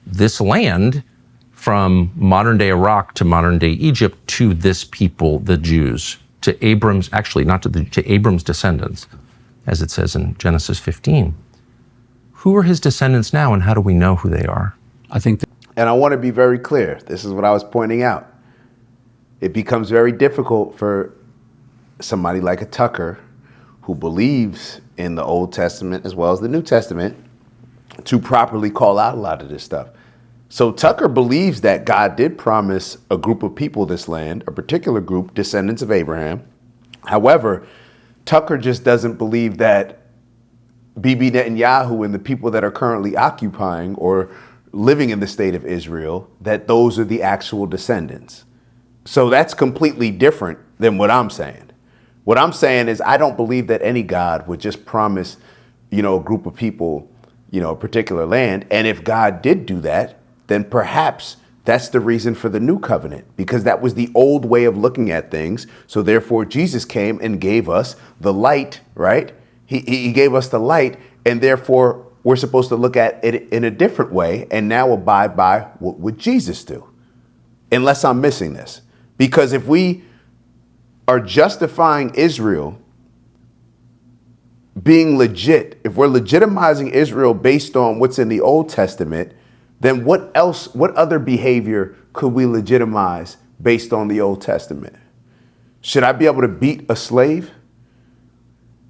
this land from modern day Iraq to modern day Egypt to this people, the Jews, to Abram's, actually not to Abram's descendants, as it says in Genesis 15. Who are his descendants now, and how do we know who they are? I think. And I want to be very clear. This is what I was pointing out. It becomes very difficult for somebody like a Tucker, who believes in the Old Testament as well as the New Testament, to properly call out a lot of this stuff. So Tucker believes that God did promise a group of people this land, a particular group, descendants of Abraham. However, Tucker just doesn't believe that Bibi Netanyahu and the people that are currently occupying or living in the state of Israel, that those are the actual descendants. So that's completely different than what I'm saying. What I'm saying is I don't believe that any God would just promise, a group of people, a particular land. And if God did do that, then perhaps that's the reason for the new covenant, because that was the old way of looking at things. So therefore, Jesus came and gave us the light, right? He gave us the light, and therefore we're supposed to look at it in a different way and now abide by what would Jesus do, unless I'm missing this. Because if we are justifying Israel being legit, if we're legitimizing Israel based on what's in the Old Testament, then what other behavior could we legitimize based on the Old Testament? Should I be able to beat a slave?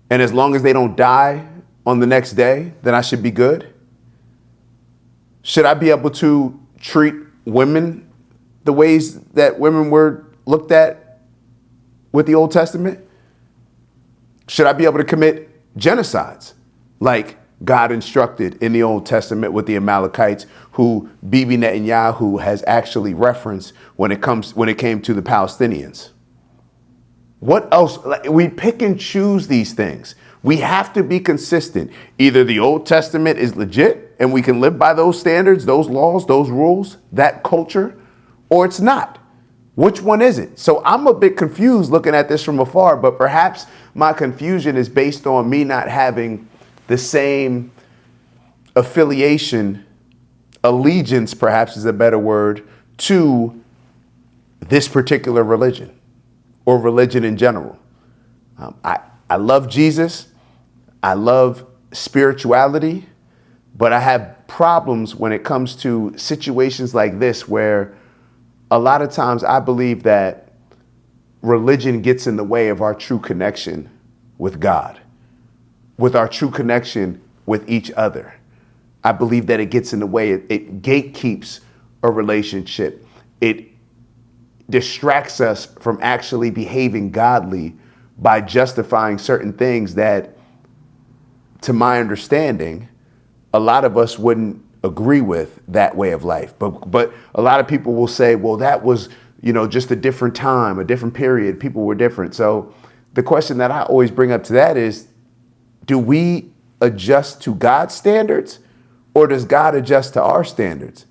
And as long as they don't die on the next day, then I should be good? Should I be able to treat women the ways that women were looked at with the Old Testament? Should I be able to commit genocides like God instructed in the Old Testament with the Amalekites, who Bibi Netanyahu has actually referenced when it came to the Palestinians? What else? We pick and choose these things. We have to be consistent. Either the Old Testament is legit and we can live by those standards, those laws, those rules, that culture, or it's not. Which one is it? So I'm a bit confused looking at this from afar, but perhaps my confusion is based on me not having the same affiliation, allegiance perhaps is a better word, to this particular religion or religion in general. I love Jesus. I love spirituality, but I have problems when it comes to situations like this where a lot of times I believe that religion gets in the way of our true connection with God, with our true connection with each other. I believe that it gets in the way, it gatekeeps a relationship. It distracts us from actually behaving godly by justifying certain things that, to my understanding, a lot of us wouldn't agree with that way of life. But a lot of people will say, well, that was, just a different time, a different period. People were different. So the question that I always bring up to that is, do we adjust to God's standards, or does God adjust to our standards?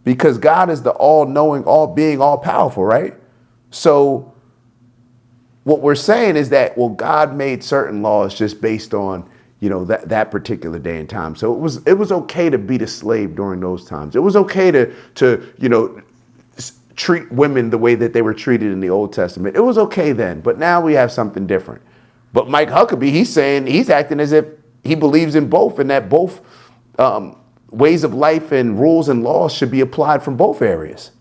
Because God is the all-knowing, all-being, all-powerful, right? So what we're saying is that, well, God made certain laws just based on, that particular day and time. So it was okay to beat a slave during those times. It was okay to treat women the way that they were treated in the Old Testament. It was okay then, but now we have something different. But Mike Huckabee, he's acting as if he believes in both, and that both ways of life and rules and laws should be applied from both areas.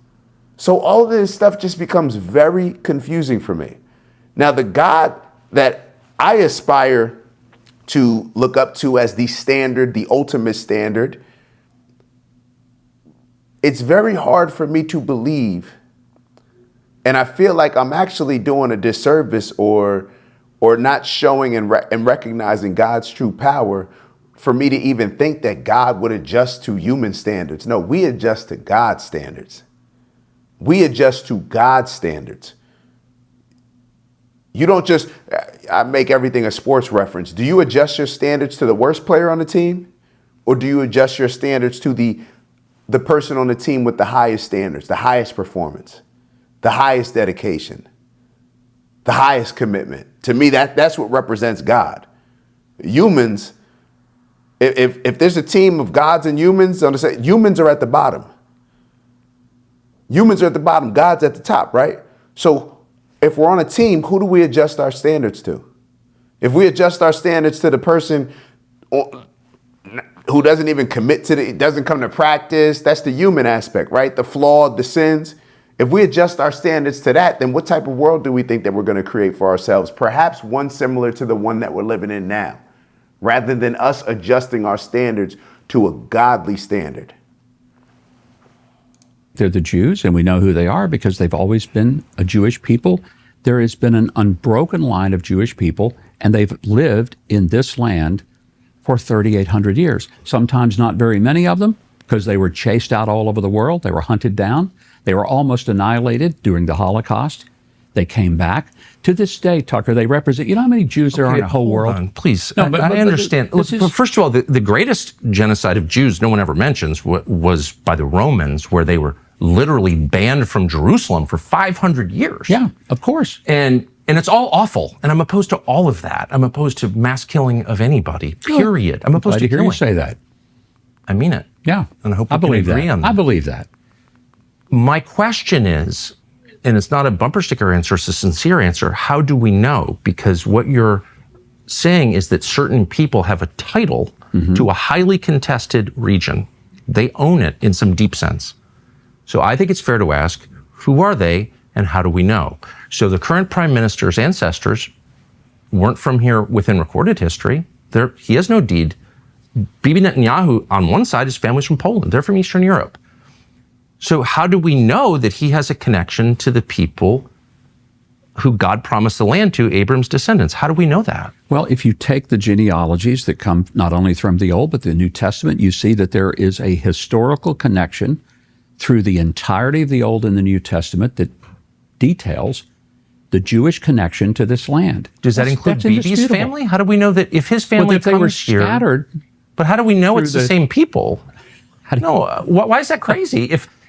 So all of this stuff just becomes very confusing for me. Now, the God that I aspire to look up to as the standard, the ultimate standard, it's very hard for me to believe, and I feel like I'm actually doing a disservice or not showing and recognizing God's true power for me to even think that God would adjust to human standards. No, we adjust to God's standards. We adjust to God's standards. You don't just, I make everything a sports reference. Do you adjust your standards to the worst player on the team? Or do you adjust your standards to the person on the team with the highest standards, the highest performance, the highest dedication, the highest commitment? To me, that's what represents God. Humans, if there's a team of gods and humans, humans are at the bottom. Humans are at the bottom, God's at the top, right? So if we're on a team, who do we adjust our standards to? If we adjust our standards to the person who doesn't even commit to it, doesn't come to practice, that's the human aspect, right? The flawed, the sins. If we adjust our standards to that, then what type of world do we think that we're going to create for ourselves? Perhaps one similar to the one that we're living in now, rather than us adjusting our standards to a godly standard. They're the Jews, and we know who they are because they've always been a Jewish people. There has been an unbroken line of Jewish people, and they've lived in this land for 3,800 years. Sometimes not very many of them, because they were chased out all over the world. They were hunted down. They were almost annihilated during the Holocaust. They came back. To this day, Tucker, they represent, you know how many Jews there are in the whole world? Please, No, but I understand. First of all, the greatest genocide of Jews no one ever mentions was by the Romans, where they were literally banned from Jerusalem for 500 years. Yeah, of course. And And it's all awful. And I'm opposed to all of that. I'm opposed to mass killing of anybody, period. I'm opposed to hear killing. you say that. I mean it. Yeah. And I hope we believe can agree that. on that. I believe that. My question is, and it's not a bumper sticker answer, it's a sincere answer, how do we know? Because what you're saying is that certain people have a title to a highly contested region. They own it in some deep sense. So I think it's fair to ask, who are they and how do we know? So the current prime minister's ancestors weren't from here within recorded history. He has no deed. Bibi Netanyahu, on one side, his family's from Poland. They're from Eastern Europe. So how do we know that he has a connection to the people who God promised the land to, Abram's descendants? How do we know that? Well, if you take the genealogies that come not only from the Old but the New Testament, you see that there is a historical connection through the entirety of the Old and the New Testament that details the Jewish connection to this land. Does that include Bibi's indisputable. family? How do we know that if his family Well, if they were comes here? scattered, But how do we know it's the same people? How do you- No, why is that crazy?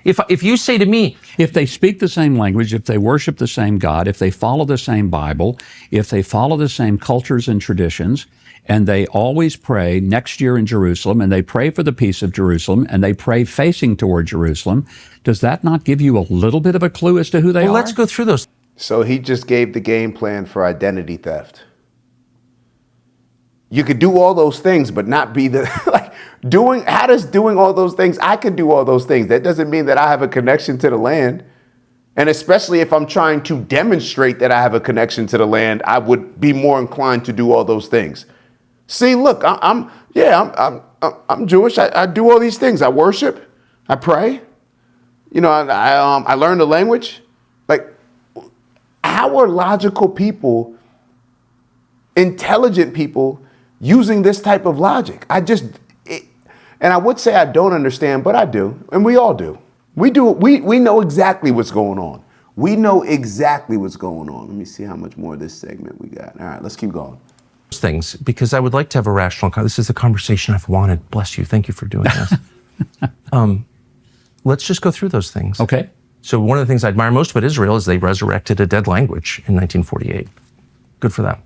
If you say to me, if they speak the same language, if they worship the same God, if they follow the same Bible, if they follow the same cultures and traditions, and they always pray next year in Jerusalem, and they pray for the peace of Jerusalem, and they pray facing toward Jerusalem, does that not give you a little bit of a clue as to who they well, are? let's go through those. So he just gave the game plan for identity theft. You could do all those things, but not be the how does doing all those things? I could do all those things. That doesn't mean that I have a connection to the land. And especially if I'm trying to demonstrate that I have a connection to the land, I would be more inclined to do all those things. See, look, I'm Jewish. I do all these things. I worship. I pray. You know, I learn the language. Like, how are logical people, intelligent people, using this type of logic? And I would say I don't understand, but I do, and we all do. We do. We know exactly what's going on. We know exactly what's going on. Let me see how much more of this segment we got. All right, let's keep going. Things, because I would like to have a rational, this is the conversation I've wanted. Bless you. Thank you for doing this. Let's just go through those things. Okay. So one of the things I admire most about Israel is they resurrected a dead language in 1948. Good for them.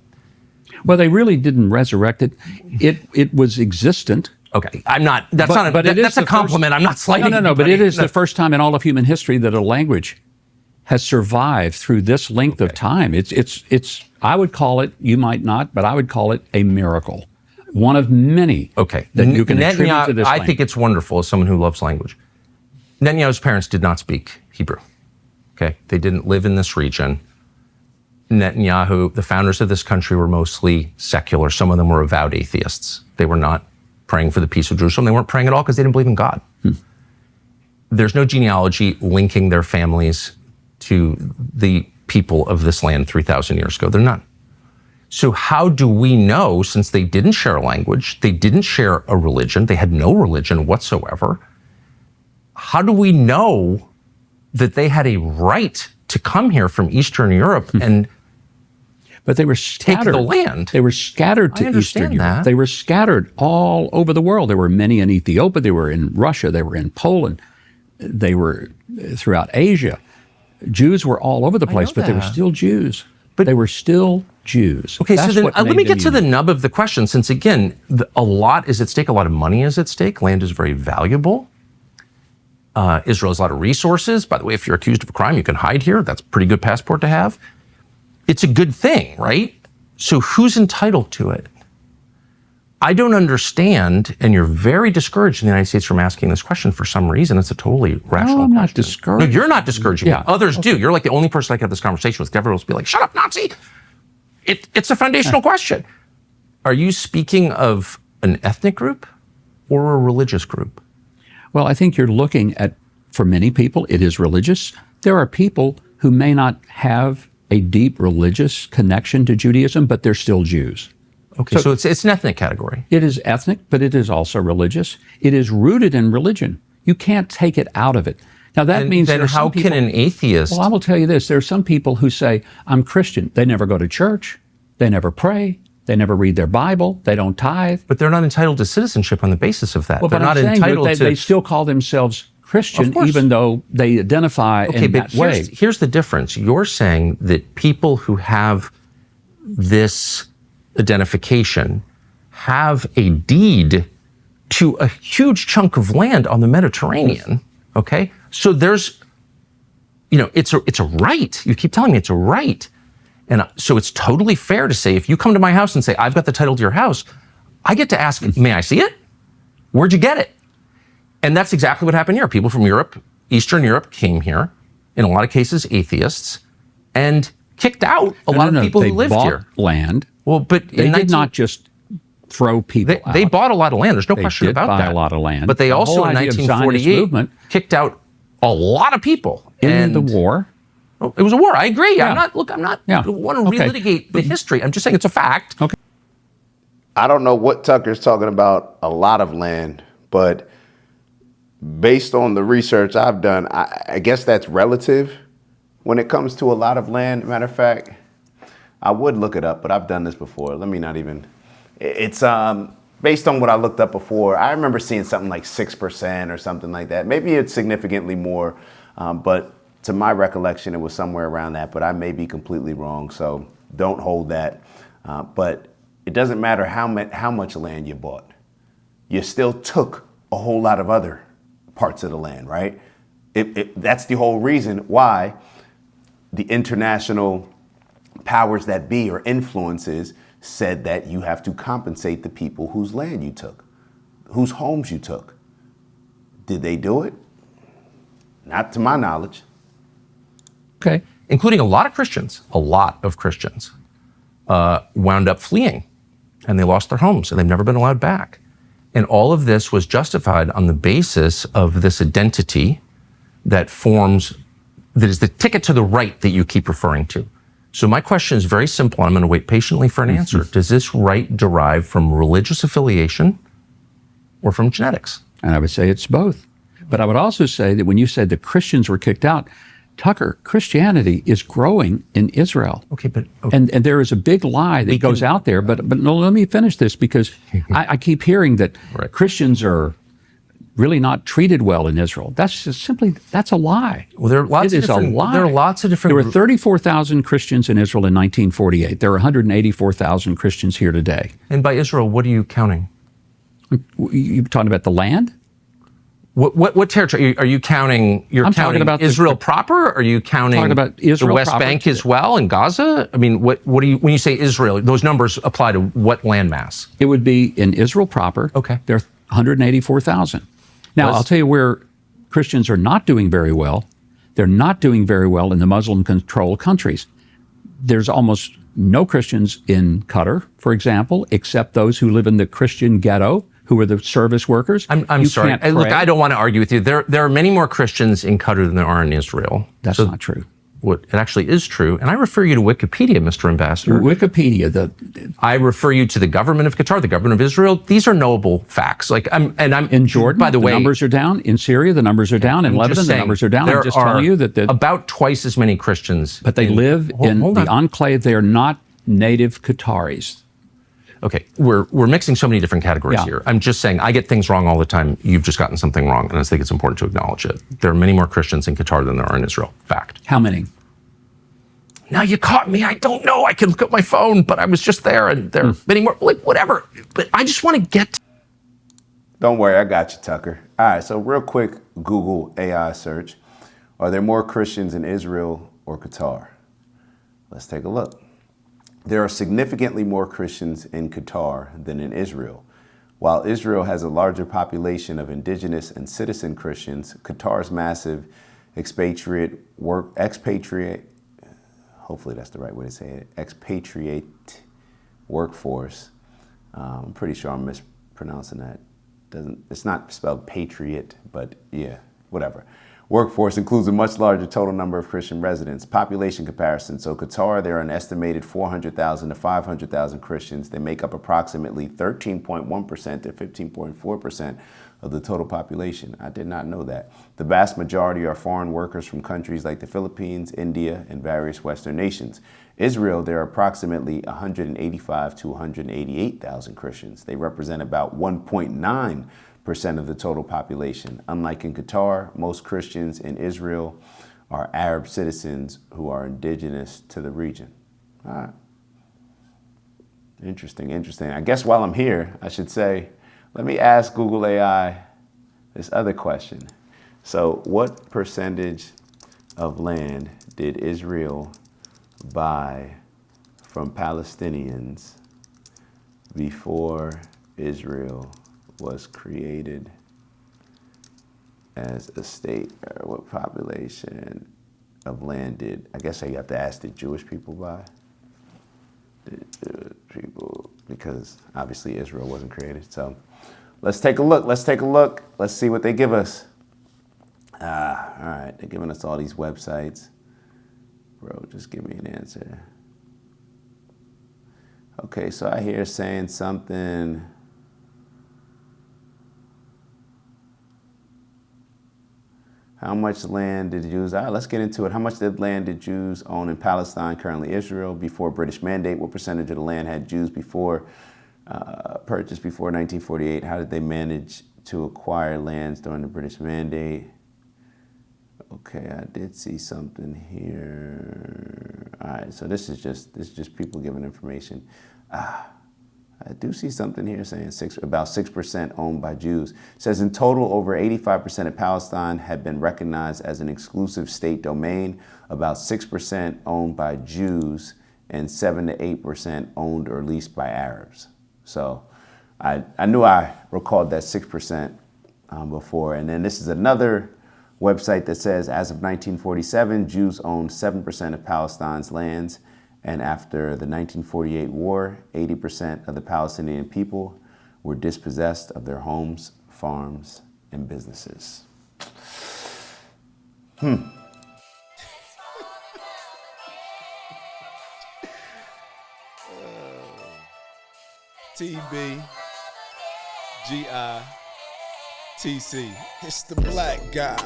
Well, they really didn't resurrect it. It was existent. Okay, I'm not. That's not. That's a compliment. I'm not slighting. No. But it is the first time in all of human history that a language has survived through this length of time. It's. I would call it. You might not, but I would call it a miracle. One of many. Okay. That you can attribute to this. I think it's wonderful as someone who loves language. Netanyahu's parents did not speak Hebrew. Okay, they didn't live in this region. Netanyahu, the founders of this country, were mostly secular. Some of them were avowed atheists. They were not praying for the peace of Jerusalem. They weren't praying at all because they didn't believe in God. There's no genealogy linking their families to the people of this land 3,000 years ago. They're not. So how do we know, since they didn't share a language, they didn't share a religion, they had no religion whatsoever, how do we know that they had a right to come here from Eastern Europe and But they were scattered. take the land? They were scattered to Eastern Europe. that. They were scattered all over the world. There were many in Ethiopia. They were in Russia. They were in Poland. They were throughout Asia. Jews were all over the place, but they were that. still Jews. But they were still Jews. Okay, That's so then what let made me them get to the unique. nub of the question, since again, a lot is at stake, a lot of money is at stake. Land is very valuable. Israel has a lot of resources. By the way, if you're accused of a crime, you can hide here. That's a pretty good passport to have. It's a good thing, right? So who's entitled to it? I don't understand, and you're very discouraged in the United States from asking this question for some reason. It's a totally rational No, I'm not question. discouraged. No, you're not discouraging Yeah. me. Others do. You're like the only person I can have this conversation with. Everyone else will be like, shut up, Nazi. It's a foundational question. Are you speaking of an ethnic group or a religious group? Well, I think you're looking at, for many people, it is religious. There are people who may not have a deep religious connection to Judaism, but they're still Jews. Okay, so it's an ethnic category. It is ethnic, but it is also religious. It is rooted in religion. You can't take it out of it. Now, that means then there are how some can people, an atheist? Well, I will tell you this. There are some people who say, I'm Christian. They never go to church. They never pray. They never read their Bible. They don't tithe. But they're not entitled to citizenship on the basis of that. Well, they're but not I'm saying entitled they to. still call themselves Christian, course. even though they identify in that way. Here's the difference. You're saying that people who have this identification have a deed to a huge chunk of land on the Mediterranean, okay? So there's, it's a right. You keep telling me it's a right. And so it's totally fair to say, if you come to my house and say, I've got the title to your house, I get to ask, may I see it? Where'd you get it? And that's exactly what happened here. People from Europe, Eastern Europe, came here, in a lot of cases atheists, and kicked out a lot of people who lived here. They bought land. Well, but they did not just throw people out. They bought a lot of land. There's no question about that. They did buy a lot of land. But they also, in 1948, kicked out a lot of people. In the war. It was a war. I agree. Yeah. I'm not want to relitigate the history. I'm just saying it's a fact. Okay. I don't know what Tucker's talking about, a lot of land, but based on the research I've done, I guess that's relative when it comes to a lot of land. Matter of fact, I would look it up, but I've done this before. Let me not even. It's based on what I looked up before. I remember seeing something like 6% or something like that. Maybe it's significantly more, but to my recollection, it was somewhere around that. But I may be completely wrong, so don't hold that. But it doesn't matter how much land you bought. You still took a whole lot of other parts of the land, right? That's the whole reason why the international powers that be or influences said that you have to compensate the people whose land you took, whose homes you took. Did they do it? Not to my knowledge. Okay. Including a lot of Christians wound up fleeing, and they lost their homes and they've never been allowed back. And all of this was justified on the basis of this identity that is the ticket to the right that you keep referring to. So my question is very simple. I'm going to wait patiently for an answer. Does this right derive from religious affiliation or from genetics? And I would say it's both. But I would also say that when you said the Christians were kicked out, Tucker, Christianity is growing in Israel. Okay, but and there is a big lie that goes out there. But no, let me finish this, because I keep hearing that Christians are really not treated well in Israel. That's a lie. Well, there are lots of different. There are lots of different. There were 34,000 Christians in Israel in 1948. There are 184,000 Christians here today. And by Israel, what are you counting? You talking about the land? What territory are you counting? I'm counting about Israel proper? Or are you counting about Israel the West proper Bank as well and Gaza? I mean, what do you, when you say Israel, those numbers apply to what landmass? It would be in Israel proper. Okay. There are 184,000. Now, I'll tell you where Christians are not doing very well. They're not doing very well in the Muslim-controlled countries. There's almost no Christians in Qatar, for example, except those who live in the Christian ghetto, who are the service workers. I'm sorry. Look, I don't want to argue with you. There are many more Christians in Qatar than there are in Israel. That's not true. It actually is true. And I refer you to Wikipedia, Mr. Ambassador. Wikipedia. I refer you to the government of Qatar, the government of Israel. These are knowable facts. I'm in Jordan, by the way, numbers are down. In Syria, the numbers are down. In Lebanon, the numbers are down. I'm just telling you that about twice as many Christians. But they live in the enclave. They are not native Qataris. Okay, we're mixing so many different categories here. I'm just saying I get things wrong all the time. You've just gotten something wrong, and I think it's important to acknowledge it. There are many more Christians in Qatar than there are in Israel. Fact. How many? Now you caught me. I don't know. I can look at my phone, but I was just there, and there are many more. Like, whatever. But I just want to get. Don't worry, I got you, Tucker. All right, so real quick, Google AI search. Are there more Christians in Israel or Qatar? Let's take a look. There are significantly more Christians in Qatar than in Israel. While Israel has a larger population of indigenous and citizen Christians, Qatar's massive expatriate, hopefully that's the right way to say it, expatriate workforce. I'm pretty sure I'm mispronouncing that. It's not spelled patriot, but yeah, whatever. Workforce includes a much larger total number of Christian residents. Population comparison. So Qatar, there are an estimated 400,000 to 500,000 Christians. They make up approximately 13.1% to 15.4% of the total population. I did not know that. The vast majority are foreign workers from countries like the Philippines, India, and various Western nations. Israel, there are approximately 185 to 188,000 Christians. They represent about 1.9% of the total population. Unlike in Qatar, most Christians in Israel are Arab citizens who are indigenous to the region. All right. Interesting, interesting. I guess while I'm here, I should say, let me ask Google AI this other question. So what percentage of land did Israel buy from Palestinians before Israel was created as a state? Or what population of land did, I guess you have to ask, did Jewish people buy? Did Jewish people, because obviously Israel wasn't created. So let's take a look. Let's see what they give us. All right, they're giving us all these websites. Bro, just give me an answer. Okay, so I hear saying something. How much land did Jews, all right, let's get into it. How much land did Jews own in Palestine, currently Israel, before British Mandate? What percentage of the land had Jews purchased before 1948? How did they manage to acquire lands during the British Mandate? Okay, I did see something here. All right, so this is just people giving information. I do see something here saying about 6% owned by Jews. It says in total, over 85% of Palestine had been recognized as an exclusive state domain, about 6% owned by Jews, and 7 to 8% owned or leased by Arabs. So I knew I recalled that 6% before. And then this is another website that says, as of 1947, Jews owned 7% of Palestine's lands. And after the 1948 war, 80% of the Palestinian people were dispossessed of their homes, farms, and businesses. TB, GI, TC. It's the black guy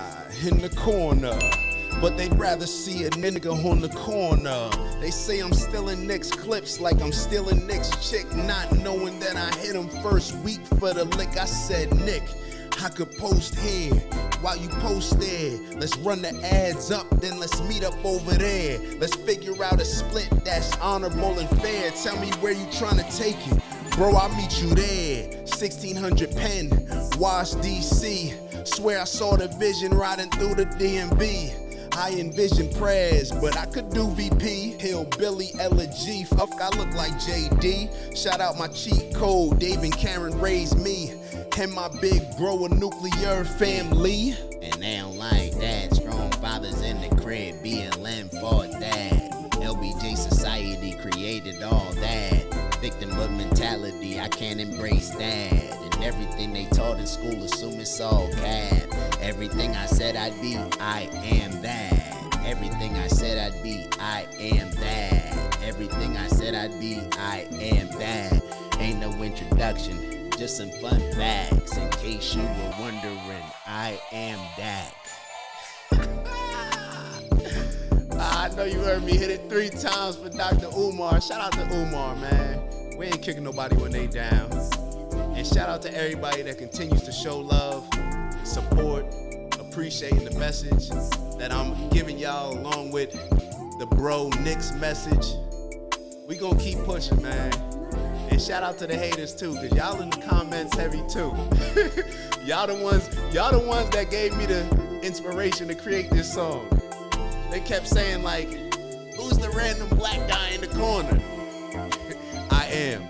in the corner. But they'd rather see a nigga on the corner. They say I'm stealing Nick's clips like I'm stealing Nick's chick, not knowing that I hit him first week for the lick. I said, Nick, I could post here while you post there. Let's run the ads up, then let's meet up over there. Let's figure out a split that's honorable and fair. Tell me where you trying to take it. Bro, I'll meet you there. 1600 Penn, Wash, DC. Swear I saw the vision riding through the DMV. I envision prayers, but I could do VP. Hillbilly, Elegy, fuck, I look like JD. Shout out my cheat code, Dave and Karen raised me. And my big bro, a nuclear family. And they don't like that. Strong fathers in the crib, BLM for that. LBJ society created all that. Victimhood mentality, I can't embrace that. And everything they taught in school, assume it's all cap. Everything I said I'd be, I am that. Everything I said I'd be, I am that. Everything I said I'd be, I am that. Ain't no introduction, just some fun facts. In case you were wondering, I am that. I know you heard me hit it 3 times for Dr. Umar. Shout out to Umar, man. We ain't kicking nobody when they down. And shout out to everybody that continues to show love, support, appreciating the message that I'm giving y'all along with the bro Nick's message. We gonna keep pushing, man. And shout out to the haters too, cause y'all in the comments heavy too. y'all the ones that gave me the inspiration to create this song. They kept saying like, who's the random black guy in the corner? I am.